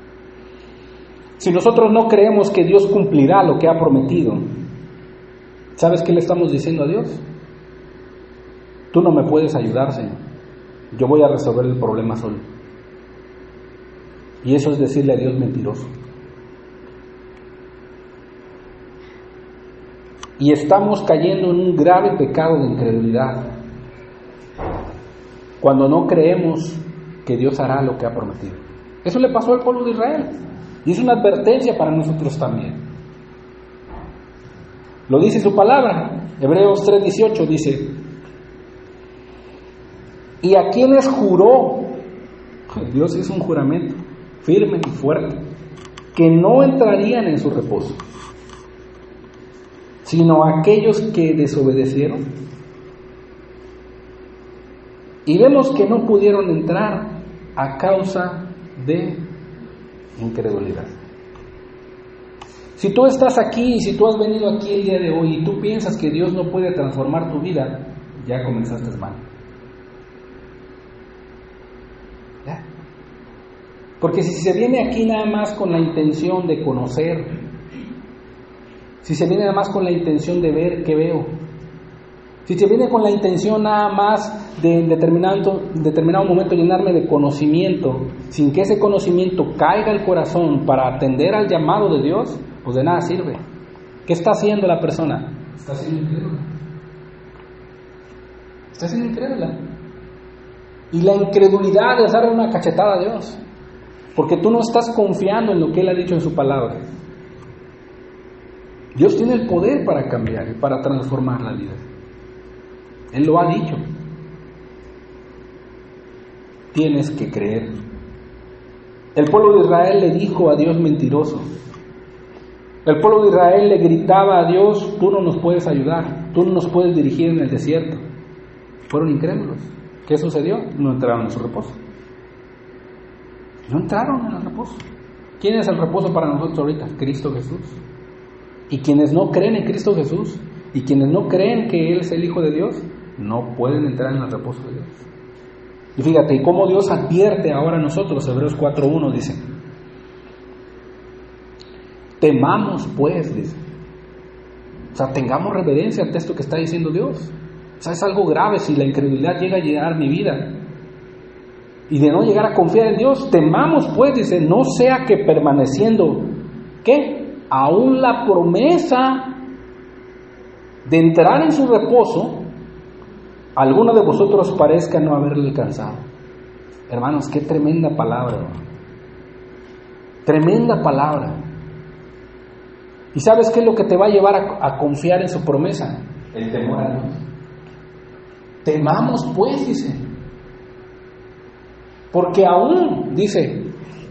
Si nosotros no creemos que Dios cumplirá lo que ha prometido, ¿sabes qué le estamos diciendo a Dios? Tú no me puedes ayudar, Señor. Yo voy a resolver el problema solo. Y eso es decirle a Dios mentiroso. Y estamos cayendo en un grave pecado de incredulidad cuando no creemos que Dios hará lo que ha prometido. Eso le pasó al pueblo de Israel. Y es una advertencia para nosotros también. Lo dice su palabra. Hebreos 3:18 dice: y a quienes juró, Dios hizo un juramento firme y fuerte, que no entrarían en su reposo, sino aquellos que desobedecieron. Y vemos que no pudieron entrar a causa de incredulidad. Si tú estás aquí y si tú has venido aquí el día de hoy y tú piensas que Dios no puede transformar tu vida, ya comenzaste mal. Porque si se viene aquí nada más con la intención de conocer, si se viene nada más con la intención de ver qué veo, si se viene con la intención nada más de en determinado momento llenarme de conocimiento, sin que ese conocimiento caiga al corazón para atender al llamado de Dios, pues de nada sirve. ¿Qué está haciendo la persona? Está siendo incrédula. Está siendo incrédula. Y la incredulidad es darle una cachetada a Dios, porque tú no estás confiando en lo que Él ha dicho en su palabra. Dios tiene el poder para cambiar y para transformar la vida. Él lo ha dicho. Tienes que creer. El pueblo de Israel le dijo a Dios mentiroso. El pueblo de Israel le gritaba a Dios: tú no nos puedes ayudar, tú no nos puedes dirigir en el desierto. Fueron incrédulos. ¿Qué sucedió? No entraron en su reposo. No entraron en el reposo. ¿Quién es el reposo para nosotros ahorita? Cristo Jesús. Y quienes no creen en Cristo Jesús, y quienes no creen que Él es el Hijo de Dios, no pueden entrar en el reposo de Dios. Y fíjate, y cómo Dios advierte ahora a nosotros. Hebreos 4:1 dice: temamos pues, dice. O sea, tengamos reverencia ante esto que está diciendo Dios. O sea, es algo grave si la incredulidad llega a llenar mi vida. Y de no llegar a confiar en Dios, temamos pues, dice, no sea que permaneciendo, ¿qué? Aún la promesa de entrar en su reposo, alguno de vosotros parezca no haberle alcanzado. Hermanos, qué tremenda palabra, hermano. Tremenda palabra. ¿Y sabes qué es lo que te va a llevar a confiar en su promesa? El temor a Dios. Temamos pues, dice. Porque aún, dice,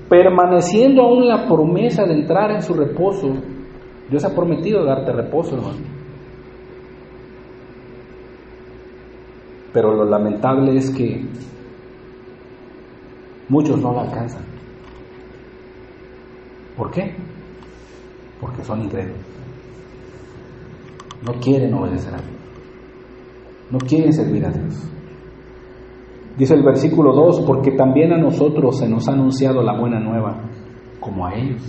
permaneciendo aún la promesa de entrar en su reposo, Dios ha prometido darte reposo, hermano. Pero lo lamentable es que muchos no lo alcanzan. ¿Por qué? Porque son incrédulos. No quieren obedecer a Dios. No quieren servir a Dios. Dice el versículo 2: porque también a nosotros se nos ha anunciado la buena nueva, como a ellos.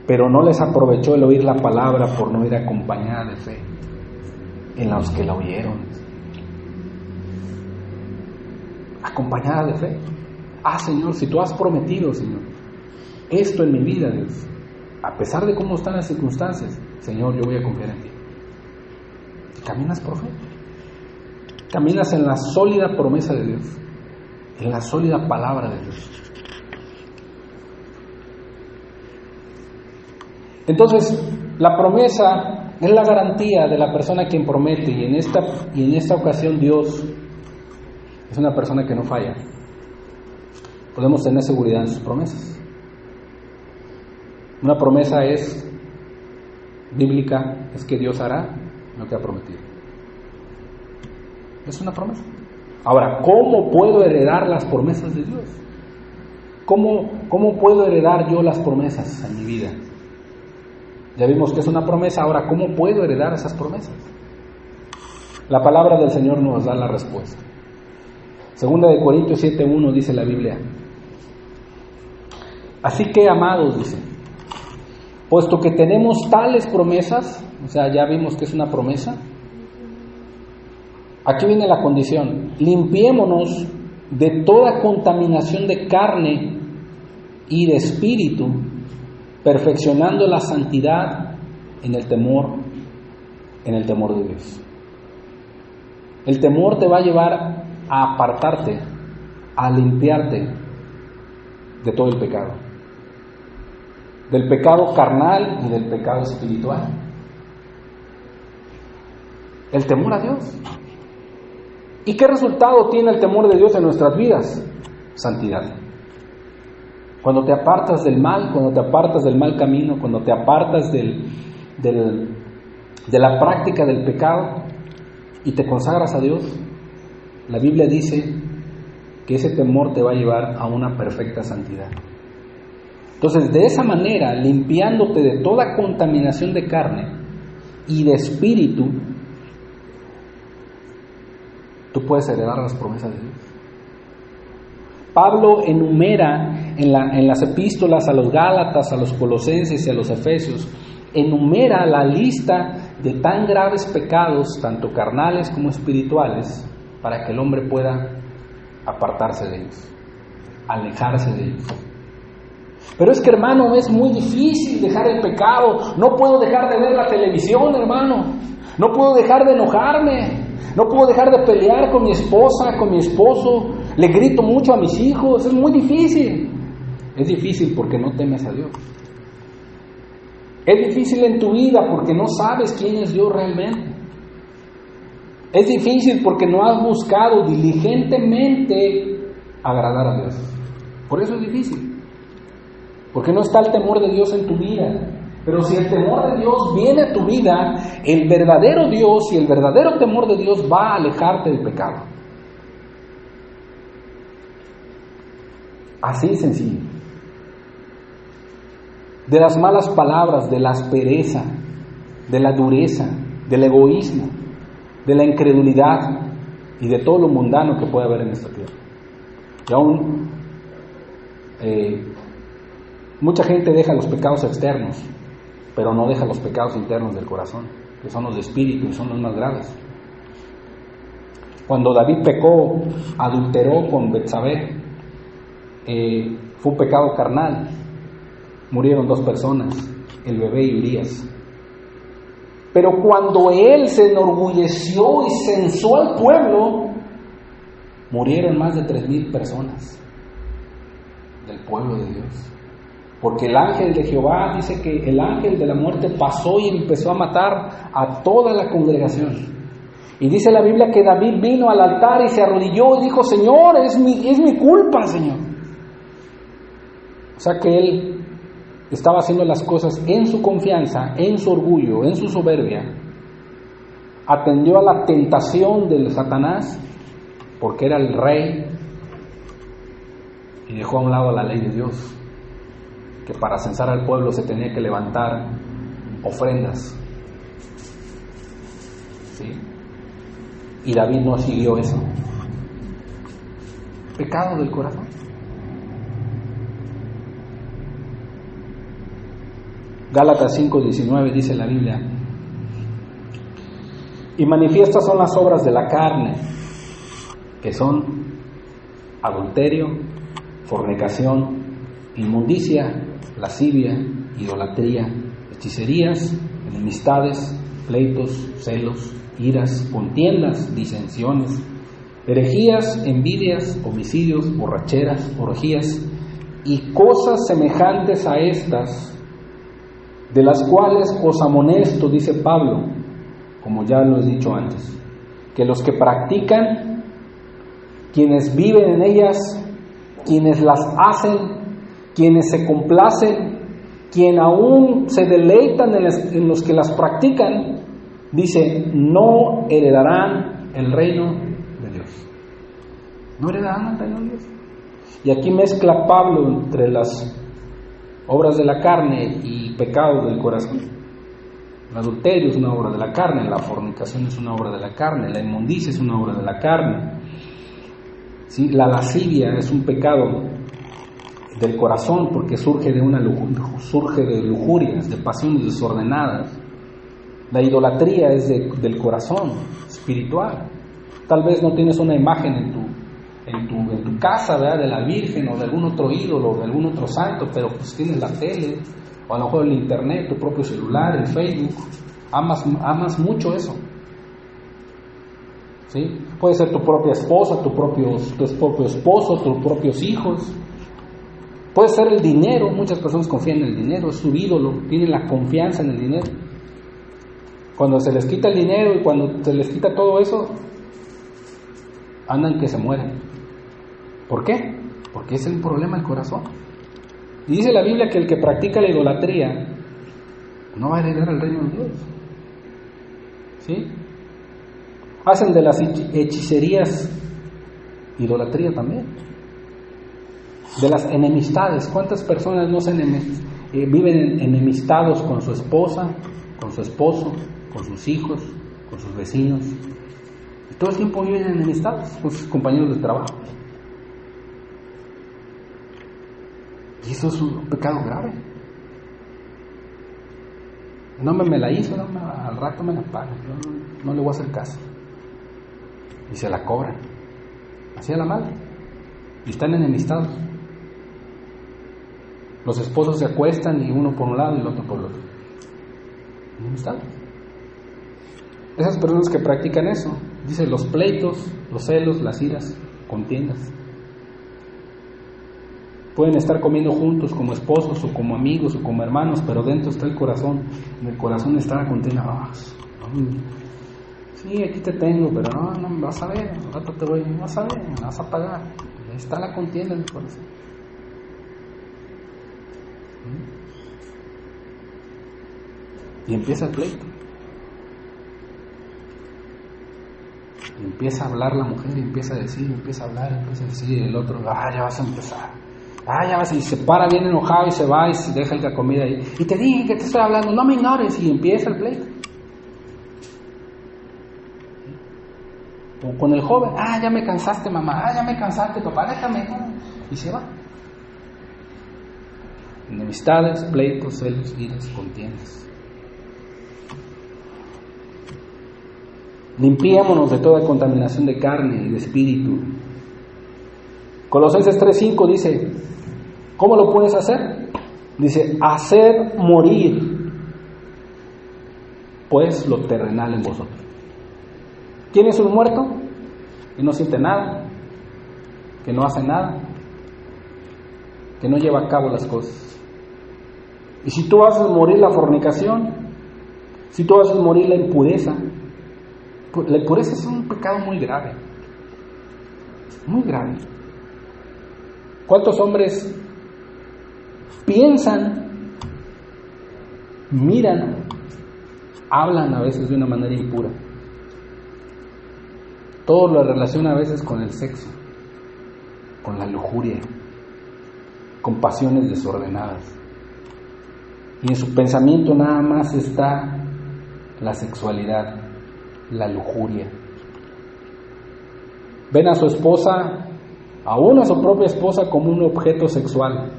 Pero no les aprovechó el oír la palabra por no ir acompañada de fe en los que la oyeron. Acompañada de fe. Señor, si tú has prometido, Señor, esto en mi vida, Dios, a pesar de cómo están las circunstancias, Señor, yo voy a confiar en ti. Y caminas por fe. Caminas en la sólida promesa de Dios, en la sólida palabra de Dios. Entonces, la promesa es la garantía de la persona quien promete, y en esta ocasión Dios es una persona que no falla. Podemos tener seguridad en sus promesas. Una promesa bíblica, es que Dios hará lo que ha prometido. Es una promesa. Ahora, ¿cómo puedo heredar las promesas de Dios? ¿Cómo puedo heredar yo las promesas en mi vida? Ya vimos que es una promesa. Ahora, ¿cómo puedo heredar esas promesas? La palabra del Señor nos da la respuesta. Segunda de Corintios 7:1 dice la Biblia: así que, amados, dice, puesto que tenemos tales promesas, o sea, ya vimos que es una promesa. Aquí viene la condición: limpiémonos de toda contaminación de carne y de espíritu, perfeccionando la santidad en el temor de Dios. El temor te va a llevar a apartarte, a limpiarte de todo el pecado. Del pecado carnal y del pecado espiritual. El temor a Dios. ¿Y qué resultado tiene el temor de Dios en nuestras vidas? Santidad. Cuando te apartas del mal, cuando te apartas del mal camino, cuando te apartas de la práctica del pecado y te consagras a Dios, la Biblia dice que ese temor te va a llevar a una perfecta santidad. Entonces, de esa manera, limpiándote de toda contaminación de carne y de espíritu, tú puedes heredar las promesas de Dios. Pablo enumera en las epístolas a los Gálatas, a los Colosenses y a los Efesios, enumera la lista de tan graves pecados, tanto carnales como espirituales, para que el hombre pueda apartarse de ellos, alejarse de ellos. Pero es que, hermano, es muy difícil dejar el pecado. No puedo dejar de ver la televisión, hermano. No puedo dejar de enojarme. No puedo dejar de pelear con mi esposa, con mi esposo. Le grito mucho a mis hijos. Es muy difícil. Es difícil porque no temes a Dios. Es difícil en tu vida porque no sabes quién es Dios realmente. Es difícil porque no has buscado diligentemente agradar a Dios. Por eso es difícil. Porque no está el temor de Dios en tu vida. Pero si el temor de Dios viene a tu vida, el verdadero Dios y el verdadero temor de Dios va a alejarte del pecado. Así de sencillo. De las malas palabras, de la aspereza, de la dureza, del egoísmo, de la incredulidad y de todo lo mundano que puede haber en esta tierra. Y aún mucha gente deja los pecados externos, pero no deja los pecados internos del corazón, que son los de espíritu y son los más graves. Cuando David pecó, adulteró con Betsabé, fue un pecado carnal. Murieron 2 personas, el bebé y Urías. Pero cuando él se enorgulleció y censó al pueblo, murieron más de 3,000 personas del pueblo de Dios. Porque el ángel de Jehová, dice que el ángel de la muerte pasó y empezó a matar a toda la congregación. Y dice la Biblia que David vino al altar y se arrodilló y dijo: Señor, es mi culpa, Señor. O sea que él estaba haciendo las cosas en su confianza, en su orgullo, en su soberbia. Atendió a la tentación del Satanás, porque era el rey, y dejó a un lado la ley de Dios, que para censar al pueblo se tenía que levantar ofrendas. ¿Sí? Y David no siguió eso. Pecado del corazón. Gálatas 5:19 dice la Biblia: y manifiestas son las obras de la carne, que son adulterio, fornicación, inmundicia, lascivia, idolatría, hechicerías, enemistades, pleitos, celos, iras, contiendas, disensiones, herejías, envidias, homicidios, borracheras, orgías y cosas semejantes a estas, de las cuales os amonesto, dice Pablo, como ya lo he dicho antes, que los que practican, quienes viven en ellas, quienes las hacen, quienes se complacen, quien aún se deleitan en los que las practican, dice, no heredarán el reino de Dios. No heredarán el reino de Dios. Y aquí mezcla Pablo entre las obras de la carne y pecados del corazón. El adulterio es una obra de la carne, la fornicación es una obra de la carne, la inmundicia es una obra de la carne. ¿Sí? La lascivia es un pecado del corazón porque surge de lujurias, de pasiones desordenadas. La idolatría es del corazón espiritual. Tal vez no tienes una imagen en tu casa, ¿verdad?, de la Virgen o de algún otro ídolo o de algún otro santo, pero pues tienes la tele o a lo mejor el internet, tu propio celular, el Facebook. Amas mucho eso. ¿Sí? Puede ser tu propia esposa, tu propio esposo, tus propios hijos. Puede ser el dinero. Muchas personas confían en el dinero, es su ídolo, tienen la confianza en el dinero. Cuando se les quita el dinero y cuando se les quita todo eso, andan que se mueren. ¿Por qué? Porque es el problema del corazón. Y dice la Biblia que el que practica la idolatría no va a heredar el reino de Dios. ¿Sí? Hacen de las hechicerías idolatría también. De las enemistades. ¿Cuántas personas no viven enemistados con su esposa, con su esposo, con sus hijos, con sus vecinos? Y todo el tiempo viven enemistados con sus compañeros de trabajo. Y eso es un pecado grave. No me la hizo, al rato me la paga. No le voy a hacer caso. Y se la cobran. Así a la mala. Y están enemistados. Los esposos se acuestan y uno por un lado y el otro por el otro. Enemistados. Esas personas que practican eso, dice, los pleitos, los celos, las iras, contiendas. Pueden estar comiendo juntos como esposos o como amigos o como hermanos, pero dentro está el corazón. En el corazón está la contienda. Sí, aquí te tengo, pero no vas a ver, al rato te voy, vas a ver, me vas a pagar. Ahí está la contienda en el corazón. Y empieza el pleito. Y empieza a hablar la mujer, y empieza a decir, y el otro, ya vas a empezar. Y se para bien enojado y se va y se deja la comida ahí. Y te dije que te estoy hablando, no me ignores. Y empieza el pleito. O con el joven, ya me cansaste mamá, ya me cansaste papá, déjame. Y se va. Enemistades, pleitos, celos, iras, contiendas. Limpiémonos de toda contaminación de carne y de espíritu. Colosenses 3:5 dice, ¿cómo lo puedes hacer? Dice, hacer morir pues lo terrenal en vosotros. ¿Quién es un muerto? Que no siente nada, que no hace nada, que no lleva a cabo las cosas. Y si tú haces morir la fornicación, si tú haces morir la impureza es un pecado muy grave, muy grave. ¿Cuántos hombres piensan, miran, hablan a veces de una manera impura? Todo lo relaciona a veces con el sexo, con la lujuria, con pasiones desordenadas. Y en su pensamiento nada más está la sexualidad, la lujuria. Ven a su esposa, aún a su propia esposa, como un objeto sexual.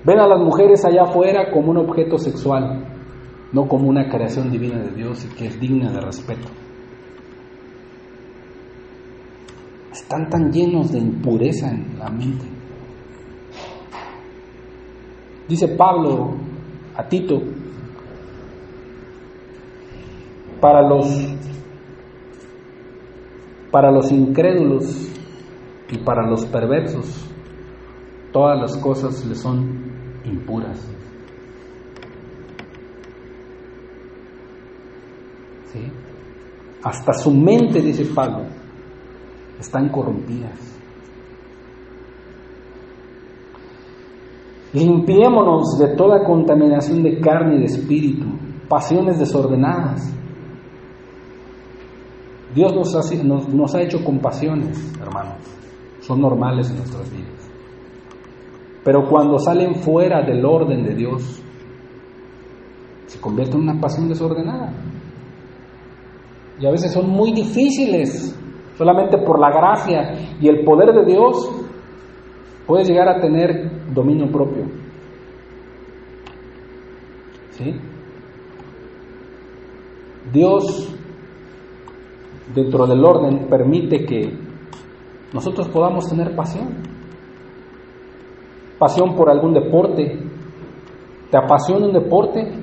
Ven a las mujeres allá afuera como un objeto sexual, no como una creación divina de Dios y que es digna de respeto. Están tan llenos de impureza en la mente. Dice Pablo a Tito, para los incrédulos y para los perversos, todas las cosas les son impuras. ¿Sí? Hasta su mente, dice Pablo, están corrompidas. Limpiémonos de toda contaminación de carne y de espíritu, pasiones desordenadas. Dios nos ha hecho con pasiones, hermanos, son normales en nuestras vidas. Pero cuando salen fuera del orden de Dios, se convierten en una pasión desordenada. Y a veces son muy difíciles. Solamente por la gracia y el poder de Dios puedes llegar a tener dominio propio. ¿Sí? Dios, dentro del orden, permite que nosotros podamos tener pasión. Pasión por algún deporte. ¿Te apasiona un deporte?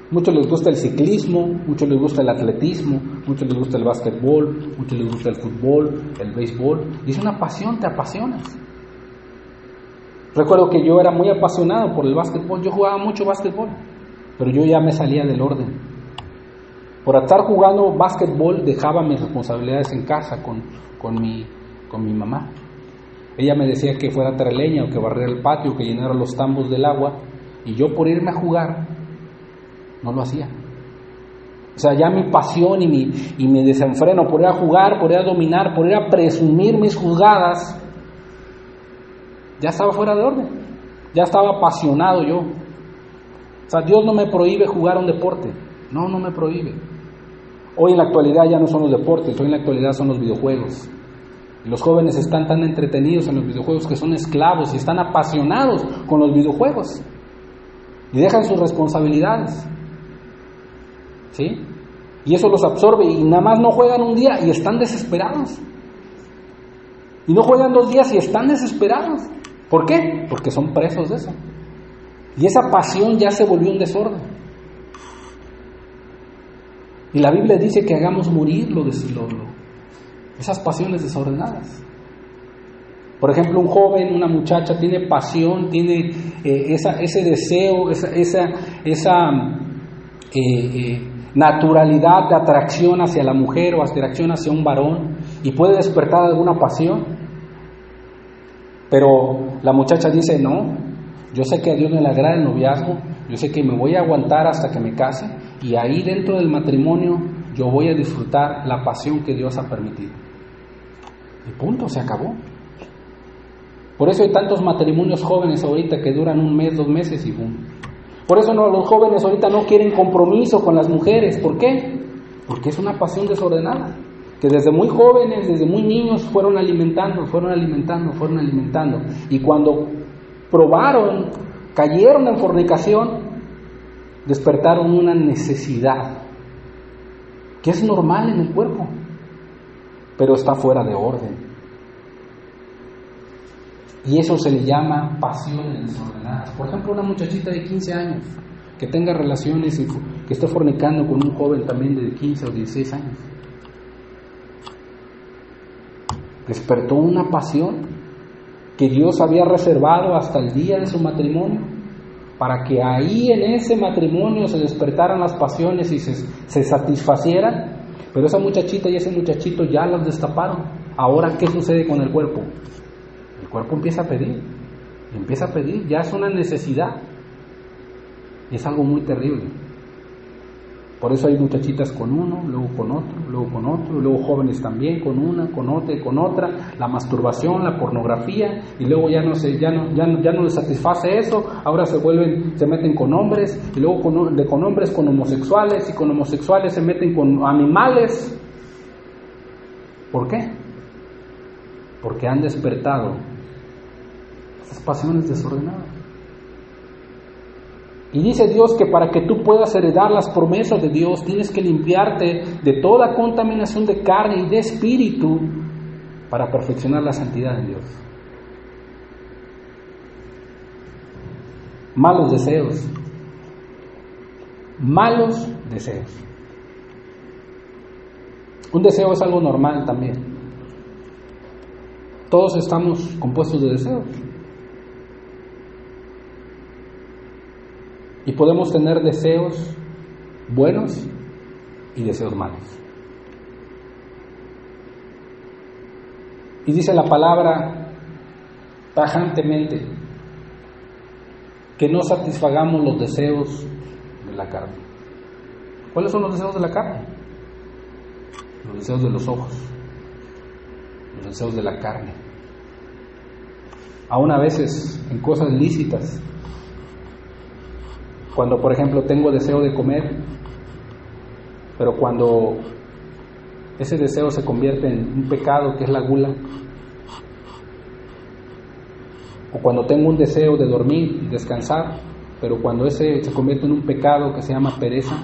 Muchos les gusta el ciclismo, muchos les gusta el atletismo, muchos les gusta el básquetbol, muchos les gusta el fútbol, el béisbol. Y es una pasión, te apasionas. Recuerdo que yo era muy apasionado por el básquetbol, yo jugaba mucho básquetbol, pero yo ya me salía del orden. Por estar jugando básquetbol dejaba mis responsabilidades en casa con mi mamá. Ella me decía que fuera a traer leña o que barriera el patio, que llenara los tambos del agua, y yo por irme a jugar no lo hacía. O sea, ya mi pasión y mi desenfreno por ir a jugar, por ir a dominar, por ir a presumir mis jugadas, ya estaba fuera de orden. Ya estaba apasionado yo. O sea, Dios no me prohíbe jugar un deporte. No me prohíbe. Hoy en la actualidad ya no son los deportes, hoy en la actualidad son los videojuegos. Los jóvenes están tan entretenidos en los videojuegos que son esclavos y están apasionados con los videojuegos y dejan sus responsabilidades, ¿sí? Y eso los absorbe y nada más no juegan un día y están desesperados. Y no juegan 2 días y están desesperados. ¿Por qué? Porque son presos de eso. Y esa pasión ya se volvió un desorden. Y la Biblia dice que hagamos morir esas pasiones desordenadas. Por ejemplo, un joven, una muchacha tiene pasión, tiene ese deseo, esa naturalidad de atracción hacia la mujer o atracción hacia un varón y puede despertar alguna pasión. Pero la muchacha dice, no, yo sé que a Dios no le agrada el noviazgo, yo sé que me voy a aguantar hasta que me case y ahí dentro del matrimonio yo voy a disfrutar la pasión que Dios ha permitido. Y punto, se acabó. Por eso hay tantos matrimonios jóvenes ahorita que duran 1 mes, 2 meses y boom. Por eso los jóvenes ahorita no quieren compromiso con las mujeres. ¿Por qué? Porque es una pasión desordenada, que desde muy jóvenes, desde muy niños fueron alimentando. Y cuando probaron, cayeron en fornicación, despertaron una necesidad que es normal en el cuerpo, pero está fuera de orden. Y eso se le llama pasiones desordenadas. Por ejemplo, una muchachita de 15 años que tenga relaciones y que esté fornicando con un joven también de 15 o 16 años. Despertó una pasión que Dios había reservado hasta el día de su matrimonio, para que ahí en ese matrimonio se despertaran las pasiones y se satisfacieran. Pero esa muchachita y ese muchachito ya las destaparon. Ahora, ¿qué sucede con el cuerpo? El cuerpo empieza a pedir, ya es una necesidad. Y es algo muy terrible. Por eso hay muchachitas con uno, luego con otro, luego jóvenes también con una, con otra y con otra. La masturbación, la pornografía, y luego ya no les satisface eso. Ahora se meten con hombres, y luego con hombres con homosexuales, y con homosexuales se meten con animales. ¿Por qué? Porque han despertado esas pasiones desordenadas. Y dice Dios que para que tú puedas heredar las promesas de Dios, tienes que limpiarte de toda contaminación de carne y de espíritu para perfeccionar la santidad de Dios. Malos deseos. Un deseo es algo normal también. Todos estamos compuestos de deseos. Y podemos tener deseos buenos y deseos malos. Y dice la palabra tajantemente que no satisfagamos los deseos de la carne. ¿Cuáles son los deseos de la carne? Los deseos de los ojos, los deseos de la carne. Aún a veces en cosas lícitas. Cuando, por ejemplo, tengo deseo de comer, pero cuando ese deseo se convierte en un pecado que es la gula, o cuando tengo un deseo de dormir y descansar, pero cuando ese se convierte en un pecado que se llama pereza,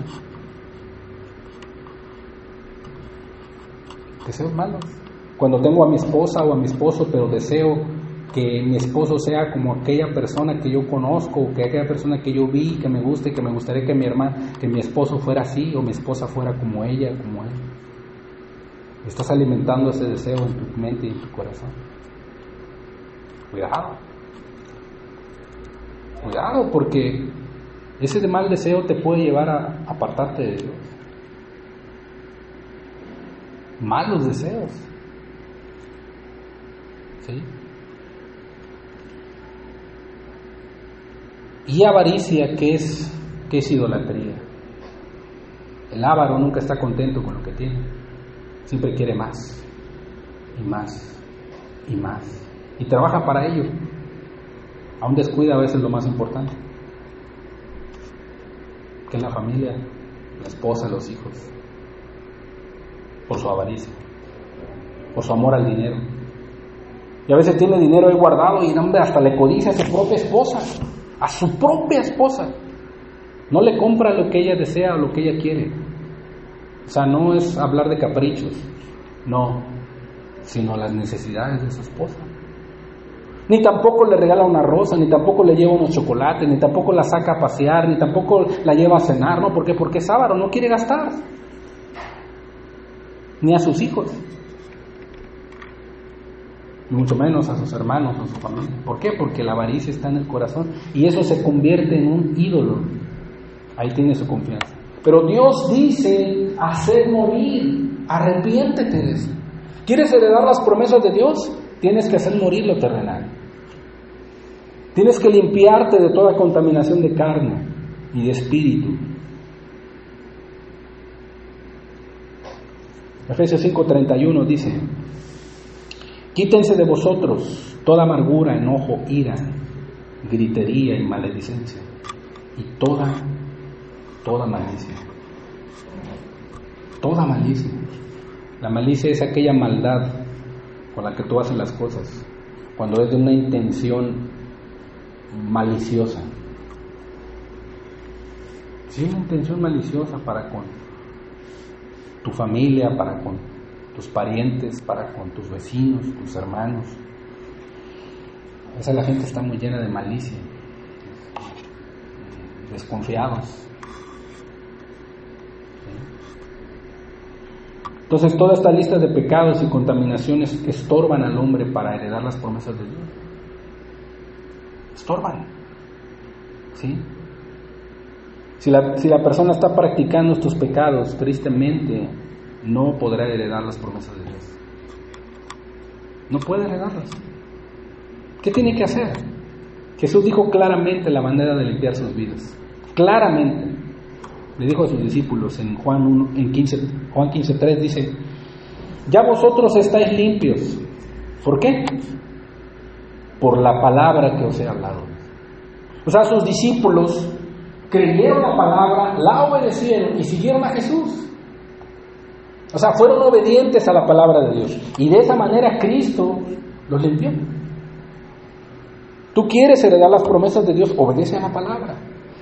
deseos malos. Cuando tengo a mi esposa o a mi esposo, pero deseo que mi esposo sea como aquella persona que yo conozco, o que aquella persona que yo vi, que me guste, que me gustaría que mi esposo fuera así, o mi esposa fuera como ella, como él. Estás alimentando ese deseo en tu mente y en tu corazón. Cuidado, porque ese mal deseo te puede llevar a apartarte de Dios. Malos deseos. ¿Sí? Y avaricia, ¿qué es idolatría? El avaro nunca está contento con lo que tiene. Siempre quiere más, y más, y más. Y trabaja para ello. Aún descuida a veces lo más importante, que es la familia, la esposa, los hijos. Por su avaricia, por su amor al dinero. Y a veces tiene dinero ahí guardado y hombre, hasta le codicia a su propia esposa. A su propia esposa. No le compra lo que ella desea o lo que ella quiere. O sea, no es hablar de caprichos. No. Sino las necesidades de su esposa. Ni tampoco le regala una rosa, ni tampoco le lleva unos chocolates, ni tampoco la saca a pasear, ni tampoco la lleva a cenar, ¿no? ¿Por qué? Porque es avaro, no quiere gastar. Ni a sus hijos. Ni mucho menos a sus hermanos, a su familia. ¿Por qué? Porque la avaricia está en el corazón y eso se convierte en un ídolo. Ahí tiene su confianza. Pero Dios dice, hacer morir, arrepiéntete de eso. ¿Quieres heredar las promesas de Dios? Tienes que hacer morir lo terrenal. Tienes que limpiarte de toda contaminación de carne y de espíritu. Efesios 5:31 dice: quítense de vosotros toda amargura, enojo, ira, gritería y maledicencia, y toda malicia. Toda malicia. La malicia es aquella maldad con la que tú haces las cosas, cuando es de una intención maliciosa. Sí, una intención maliciosa para con tu familia, para con tus parientes, para con tus vecinos, tus hermanos. A veces la gente está muy llena de malicia, desconfiados. Entonces toda esta lista de pecados y contaminaciones estorban al hombre para heredar las promesas de Dios. Estorban. ¿Sí? Si la persona está practicando estos pecados, tristemente no podrá heredar las promesas de Dios. No puede heredarlas. ¿Qué tiene que hacer? Jesús dijo claramente la manera de limpiar sus vidas. Claramente. Le dijo a sus discípulos en Juan 15:3, dice: ya vosotros estáis limpios. ¿Por qué? Por la palabra que os he hablado. O sea, sus discípulos creyeron la palabra, la obedecieron y siguieron a Jesús. O sea, fueron obedientes a la palabra de Dios. Y de esa manera Cristo los limpió. Tú quieres heredar las promesas de Dios, obedece a la palabra.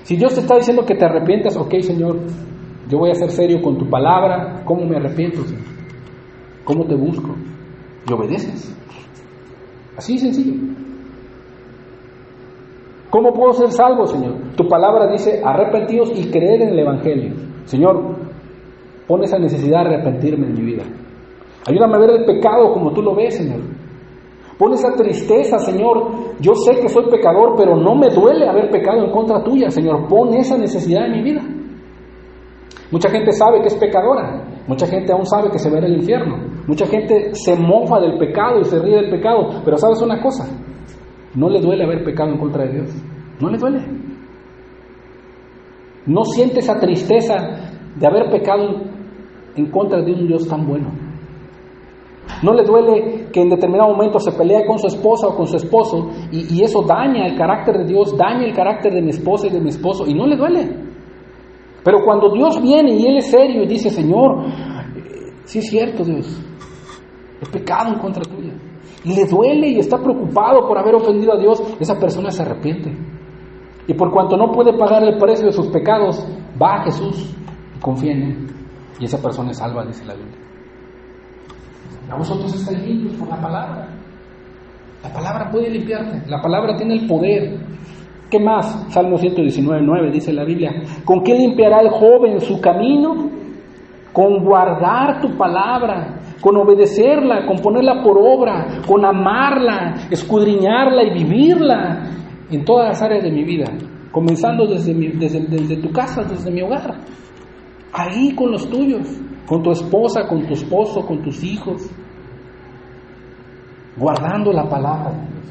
Si Dios te está diciendo que te arrepientas, ok, Señor, yo voy a ser serio con tu palabra. ¿Cómo me arrepiento, Señor? ¿Cómo te busco? Y obedeces. Así sencillo. ¿Cómo puedo ser salvo, Señor? Tu palabra dice, arrepentíos y creer en el Evangelio. Señor, pon esa necesidad de arrepentirme en mi vida. Ayúdame a ver el pecado como tú lo ves, Señor. Pon esa tristeza, Señor. Yo sé que soy pecador, pero no me duele haber pecado en contra tuya, Señor. Pon esa necesidad en mi vida. Mucha gente sabe que es pecadora. Mucha gente aún sabe que se va a ir al infierno. Mucha gente se mofa del pecado y se ríe del pecado. Pero ¿sabes una cosa? No le duele haber pecado en contra de Dios. No le duele. No siente esa tristeza de haber pecado en contra de un Dios tan bueno. No le duele que en determinado momento se pelea con su esposa o con su esposo y eso daña el carácter de Dios, daña el carácter de mi esposa y de mi esposo, y no le duele. Pero cuando Dios viene y Él es serio y dice, Señor, sí es cierto, Dios, he pecado en contra tuya, y le duele y está preocupado por haber ofendido a Dios, esa persona se arrepiente. Y por cuanto no puede pagar el precio de sus pecados, va a Jesús y confía en Él, y esa persona es salva, dice la Biblia. A vosotros estáis limpios por la palabra. La palabra puede limpiarte. La palabra tiene el poder. ¿Qué más? Salmo 119:9 dice la Biblia: ¿con qué limpiará el joven su camino? Con guardar tu palabra, con obedecerla, con ponerla por obra, con amarla, escudriñarla y vivirla en todas las áreas de mi vida, comenzando desde tu casa, desde mi hogar, ahí con los tuyos, con tu esposa, con tu esposo, con tus hijos, guardando la palabra de Dios.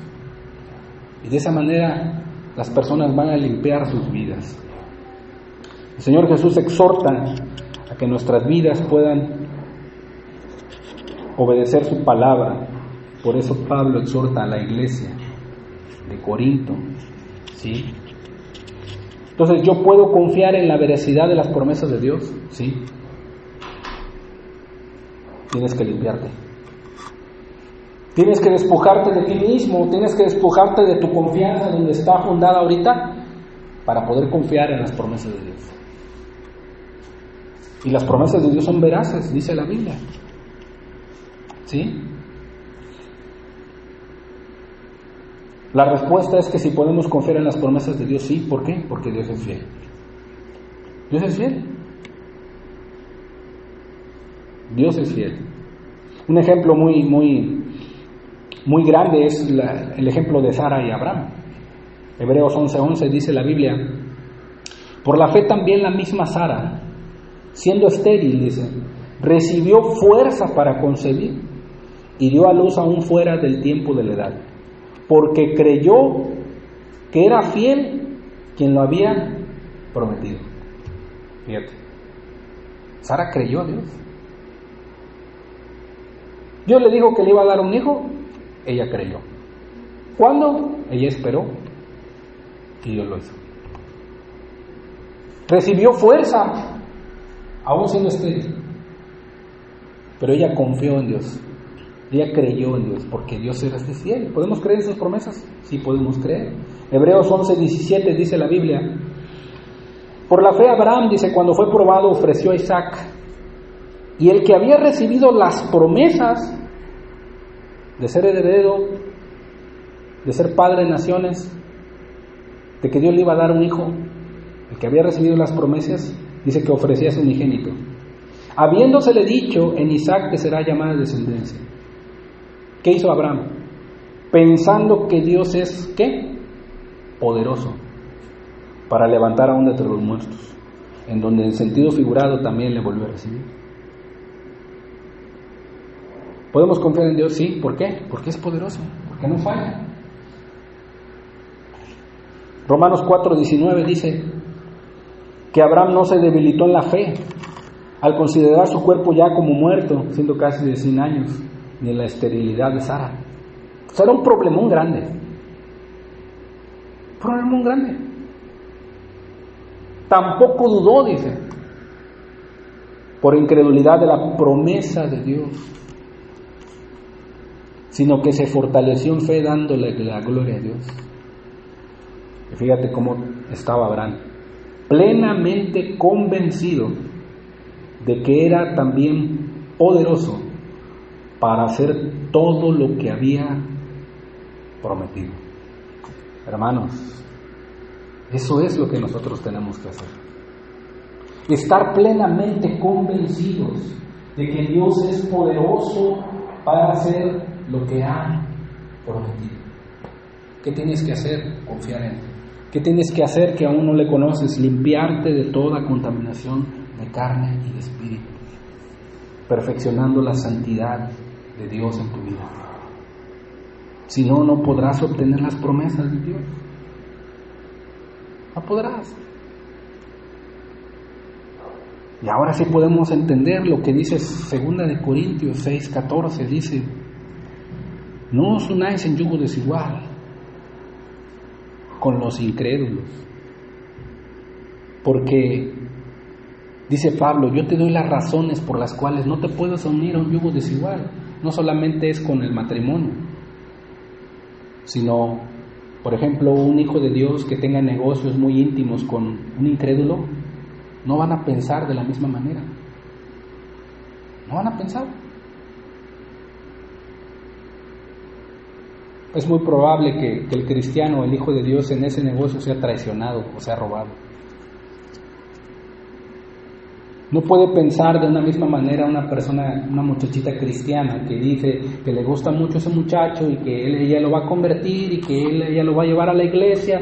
Y de esa manera las personas van a limpiar sus vidas. El Señor Jesús exhorta a que nuestras vidas puedan obedecer su palabra. Por eso Pablo exhorta a la iglesia de Corinto, ¿sí? Entonces, ¿yo puedo confiar en la veracidad de las promesas de Dios? Sí. Tienes que limpiarte. Tienes que despojarte de ti mismo, tienes que despojarte de tu confianza donde está fundada ahorita para poder confiar en las promesas de Dios. Y las promesas de Dios son veraces, dice la Biblia. ¿Sí? La respuesta es que si podemos confiar en las promesas de Dios, sí. ¿Por qué? Porque Dios es fiel. Dios es fiel. Dios es fiel. Un ejemplo muy grande es el ejemplo de Sara y Abraham. Hebreos 11:11 dice la Biblia: por la fe también la misma Sara, siendo estéril, dice, recibió fuerza para concebir y dio a luz aún fuera del tiempo de la edad, porque creyó que era fiel quien lo había prometido. Fíjate, Sara creyó a Dios. Dios le dijo que le iba a dar un hijo, ella creyó. ¿Cuándo? Ella esperó y Dios lo hizo. Recibió fuerza, aún siendo estéril, pero ella confió en Dios. Ella creyó en Dios, porque Dios era fiel. ¿Podemos creer en sus promesas? Sí, podemos creer. Hebreos 11:17 dice la Biblia: por la fe Abraham, dice, cuando fue probado ofreció a Isaac, y el que había recibido las promesas de ser heredero, de ser padre de naciones, de que Dios le iba a dar un hijo, el que había recibido las promesas, dice que ofrecía a su unigénito, habiéndosele dicho: en Isaac te será llamada descendencia. ¿Qué hizo Abraham? Pensando que Dios es, ¿qué? Poderoso para levantar aún de entre los muertos, en donde en sentido figurado también le volvió a recibir. ¿Podemos confiar en Dios? Sí. ¿Por qué? Porque es poderoso, porque no falla. Romanos 4:19 dice que Abraham no se debilitó en la fe al considerar su cuerpo ya como muerto, siendo casi de 100 años, ni en la esterilidad de Sara. O sea, era un problemón grande. Problemón grande. Tampoco dudó, dice, por incredulidad de la promesa de Dios, sino que se fortaleció en fe dándole la gloria a Dios. Y fíjate cómo estaba Abraham, plenamente convencido de que era también poderoso para hacer todo lo que había prometido. Hermanos, eso es lo que nosotros tenemos que hacer. Estar plenamente convencidos de que Dios es poderoso para hacer lo que ha prometido. ¿Qué tienes que hacer? Confiar en Él. ¿Qué tienes que hacer que aún no le conoces? Limpiarte de toda contaminación de carne y de espíritu, perfeccionando la santidad de Dios en tu vida. Si no, no podrás obtener las promesas de Dios. No podrás. Y ahora sí podemos entender lo que dice 2 Corintios 6:14, dice: no os unáis en yugo desigual con los incrédulos, porque dice Pablo: yo te doy las razones por las cuales no te puedes unir a un yugo desigual. No solamente es con el matrimonio, sino, por ejemplo, un hijo de Dios que tenga negocios muy íntimos con un incrédulo, no van a pensar de la misma manera. No van a pensar. Es muy probable que el cristiano, el hijo de Dios, en ese negocio sea traicionado o sea robado. No puede pensar de una misma manera una persona, una muchachita cristiana que dice que le gusta mucho ese muchacho y que ella lo va a convertir y que ella lo va a llevar a la iglesia.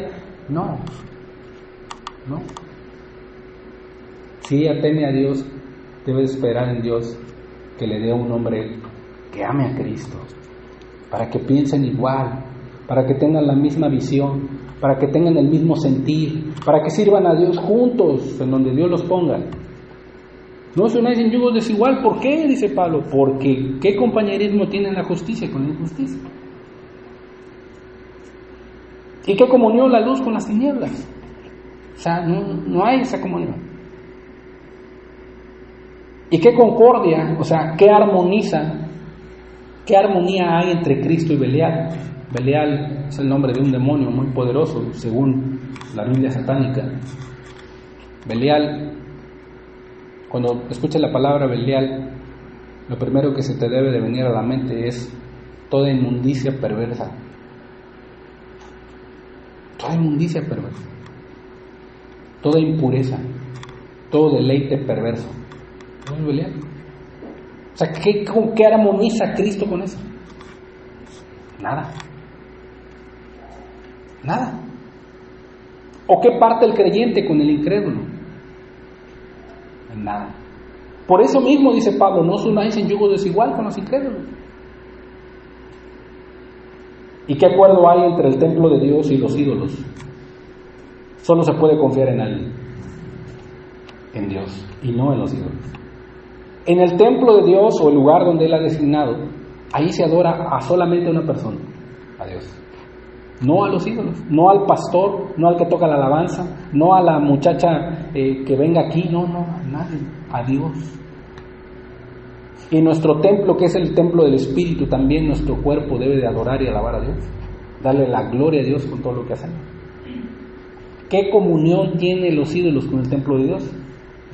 No. Si ella teme a Dios, debe esperar en Dios que le dé un hombre que ame a Cristo, para que piensen igual, para que tengan la misma visión, para que tengan el mismo sentir, para que sirvan a Dios juntos en donde Dios los ponga. No os unáis en yugo desigual. ¿Por qué? Dice Pablo. Porque ¿qué compañerismo tiene la justicia con la injusticia? ¿Y qué comunión la luz con las tinieblas? O sea, no hay esa comunión. ¿Y qué concordia? O sea, ¿qué armoniza ¿Qué armonía hay entre Cristo y Belial? Belial es el nombre de un demonio muy poderoso, según la Biblia satánica. Belial, cuando escuchas la palabra Belial, lo primero que se te debe de venir a la mente es toda inmundicia perversa. Toda inmundicia perversa. Toda impureza. Todo deleite perverso. ¿No es Belial? O sea, ¿qué armoniza Cristo con eso? Nada. Nada. ¿O qué parte el creyente con el incrédulo? En nada. Por eso mismo dice Pablo, no os unáis en yugo desigual con los incrédulos. ¿Y qué acuerdo hay entre el templo de Dios y los ídolos? Solo se puede confiar en alguien, en Dios, y no en los ídolos. En el templo de Dios, o el lugar donde Él ha designado, ahí se adora a solamente una persona, a Dios. No a los ídolos, no al pastor, no al que toca la alabanza, no a la muchacha que venga aquí, no, a nadie, a Dios. Y nuestro templo, que es el templo del Espíritu, también nuestro cuerpo debe de adorar y alabar a Dios, darle la gloria a Dios con todo lo que hacemos. ¿Qué comunión tienen los ídolos con el templo de Dios?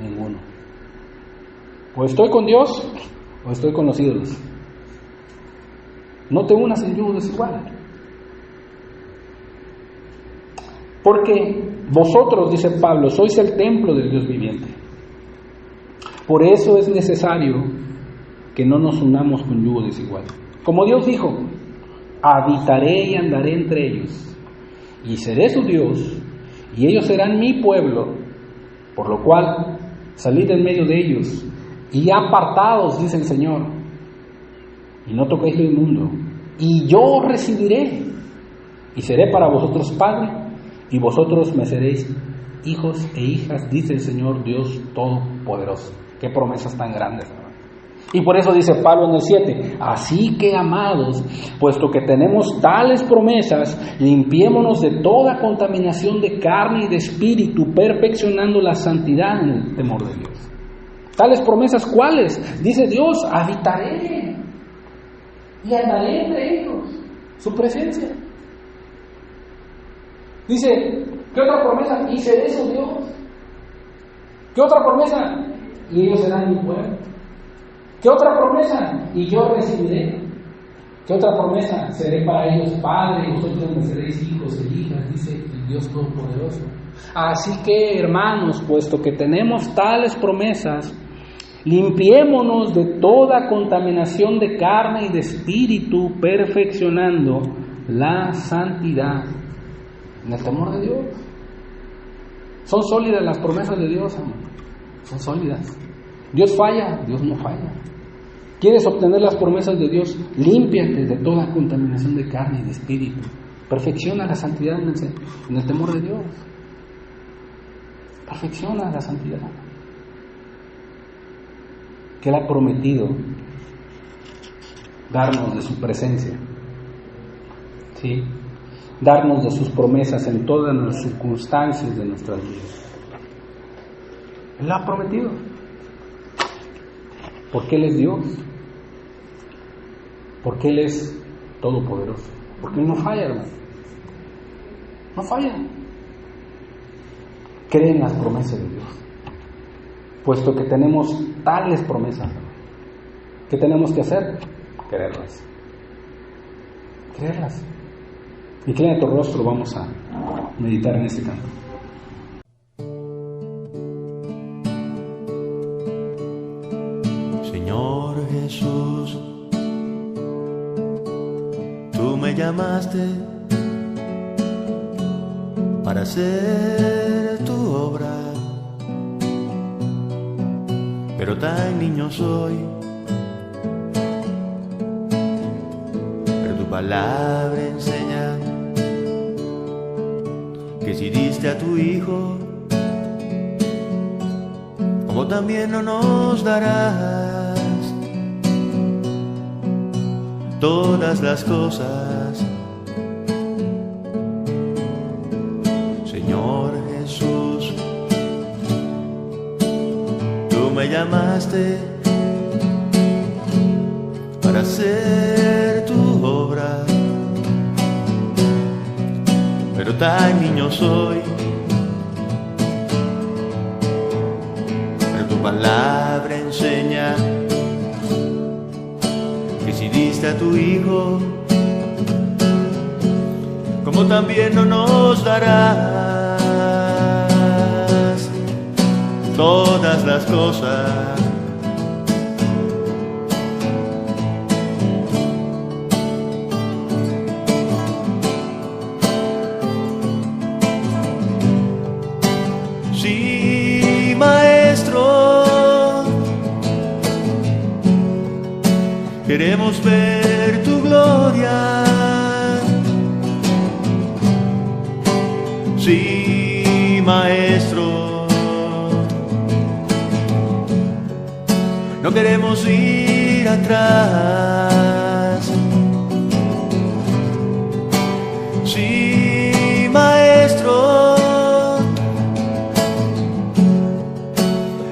Ninguno. O estoy con Dios o estoy con los ídolos. No te unas en yugo desigual. Porque vosotros, dice Pablo, sois el templo del Dios viviente. Por eso es necesario que no nos unamos con yugo desigual. Como Dios dijo, habitaré y andaré entre ellos, y seré su Dios, y ellos serán mi pueblo, por lo cual salid en medio de ellos, y apartados, dice el Señor, y no toquéis lo inmundo, y yo os recibiré, y seré para vosotros Padre, y vosotros me seréis hijos e hijas, dice el Señor Dios Todopoderoso. Qué promesas tan grandes, ¿no? Y por eso dice Pablo en el 7, así que amados, puesto que tenemos tales promesas, limpiémonos de toda contaminación de carne y de espíritu, perfeccionando la santidad en el temor de Dios. ¿Tales promesas cuáles? Dice Dios, habitaré y andaré entre ellos, su presencia. Dice, ¿qué otra promesa? Y seré su Dios. ¿Qué otra promesa? Y ellos serán mi pueblo. ¿Qué otra promesa? Y yo recibiré. ¿Qué otra promesa? Seré para ellos padre, y vosotros me seréis hijos e hijas, dice el Dios Todopoderoso. Así que, hermanos, puesto que tenemos tales promesas, limpiémonos de toda contaminación de carne y de espíritu, perfeccionando la santidad en el temor de Dios. Son sólidas las promesas de Dios, amor. Son sólidas. Dios falla, Dios no falla. ¿Quieres obtener las promesas de Dios? Límpiate de toda contaminación de carne y de espíritu. Perfecciona la santidad en el temor de Dios. Perfecciona la santidad que Él ha prometido darnos de su presencia, ¿sí? Darnos de sus promesas en todas las circunstancias de nuestras vidas. Él lo ha prometido. Porque Él es Dios. Porque Él es todopoderoso. Porque Él no falla, hermano. No falla. Cree en las promesas de Dios. Puesto que tenemos tales promesas, ¿qué tenemos que hacer? Creerlas. Creerlas. Inclina tu rostro, vamos a meditar en este canto. Señor Jesús, tú me llamaste para hacer tu obra, pero tan niño soy, pero tu palabra enseña que si diste a tu Hijo, como también no nos darás todas las cosas. Señor Jesús, tú me llamaste para hacer tu obra, pero tan niño soy. Pero tu palabra enseña que si diste a tu Hijo, como también no nos darás todas las cosas. Sí, Maestro, queremos ver tu gloria. Sí, Maestro, no queremos ir atrás. Sí, Maestro,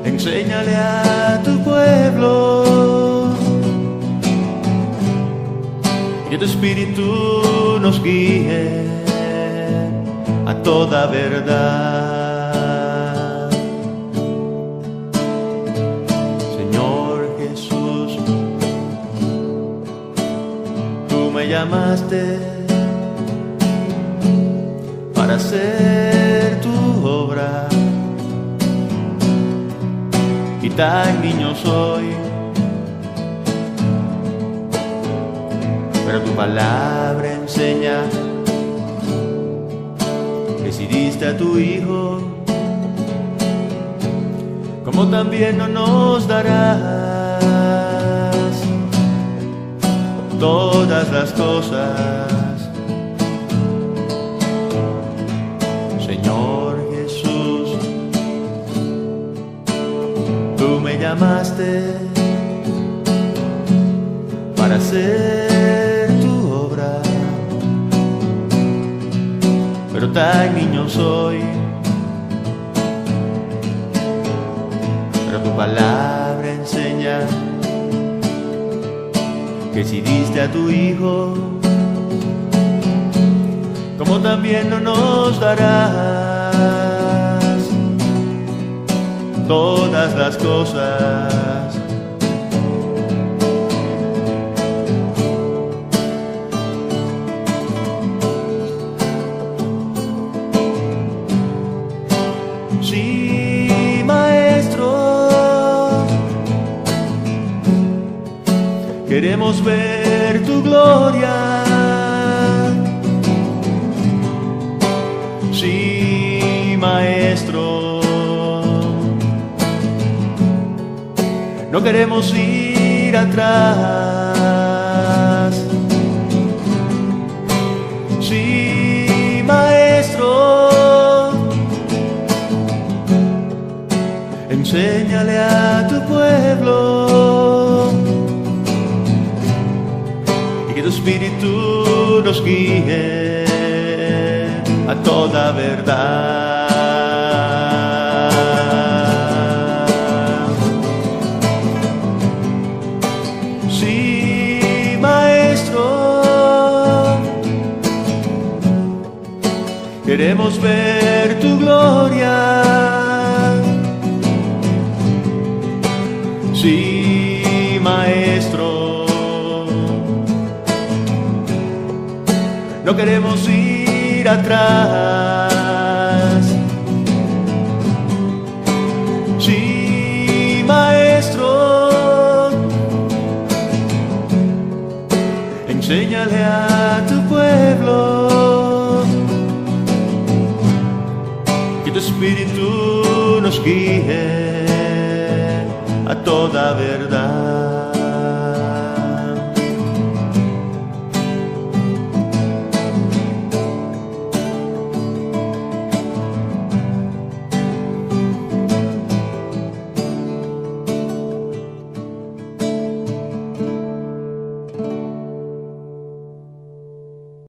enséñale a tu pueblo, que tu Espíritu nos guíe a toda verdad. Señor Jesús, tú me llamaste para hacer tu obra, y tan niño soy, pero tu palabra enseña que si diste a tu Hijo, como también no nos darás todas las cosas. Señor Jesús, tú me llamaste para hacer tu obra, pero tan niño soy. Pero tu palabra enseña que si diste a tu Hijo, como también no nos darás todas las cosas. Sí, Maestro, queremos ver tu gloria. Sí, Maestro, no queremos ir atrás. Sí, Maestro, enséñale a tu pueblo, y que tu Espíritu nos guíe a toda verdad. Sí, Maestro, queremos ver tu gloria. Sí, Maestro, no queremos ir atrás. Sí, Maestro, enséñale a tu pueblo, que tu Espíritu nos guíe a toda verdad.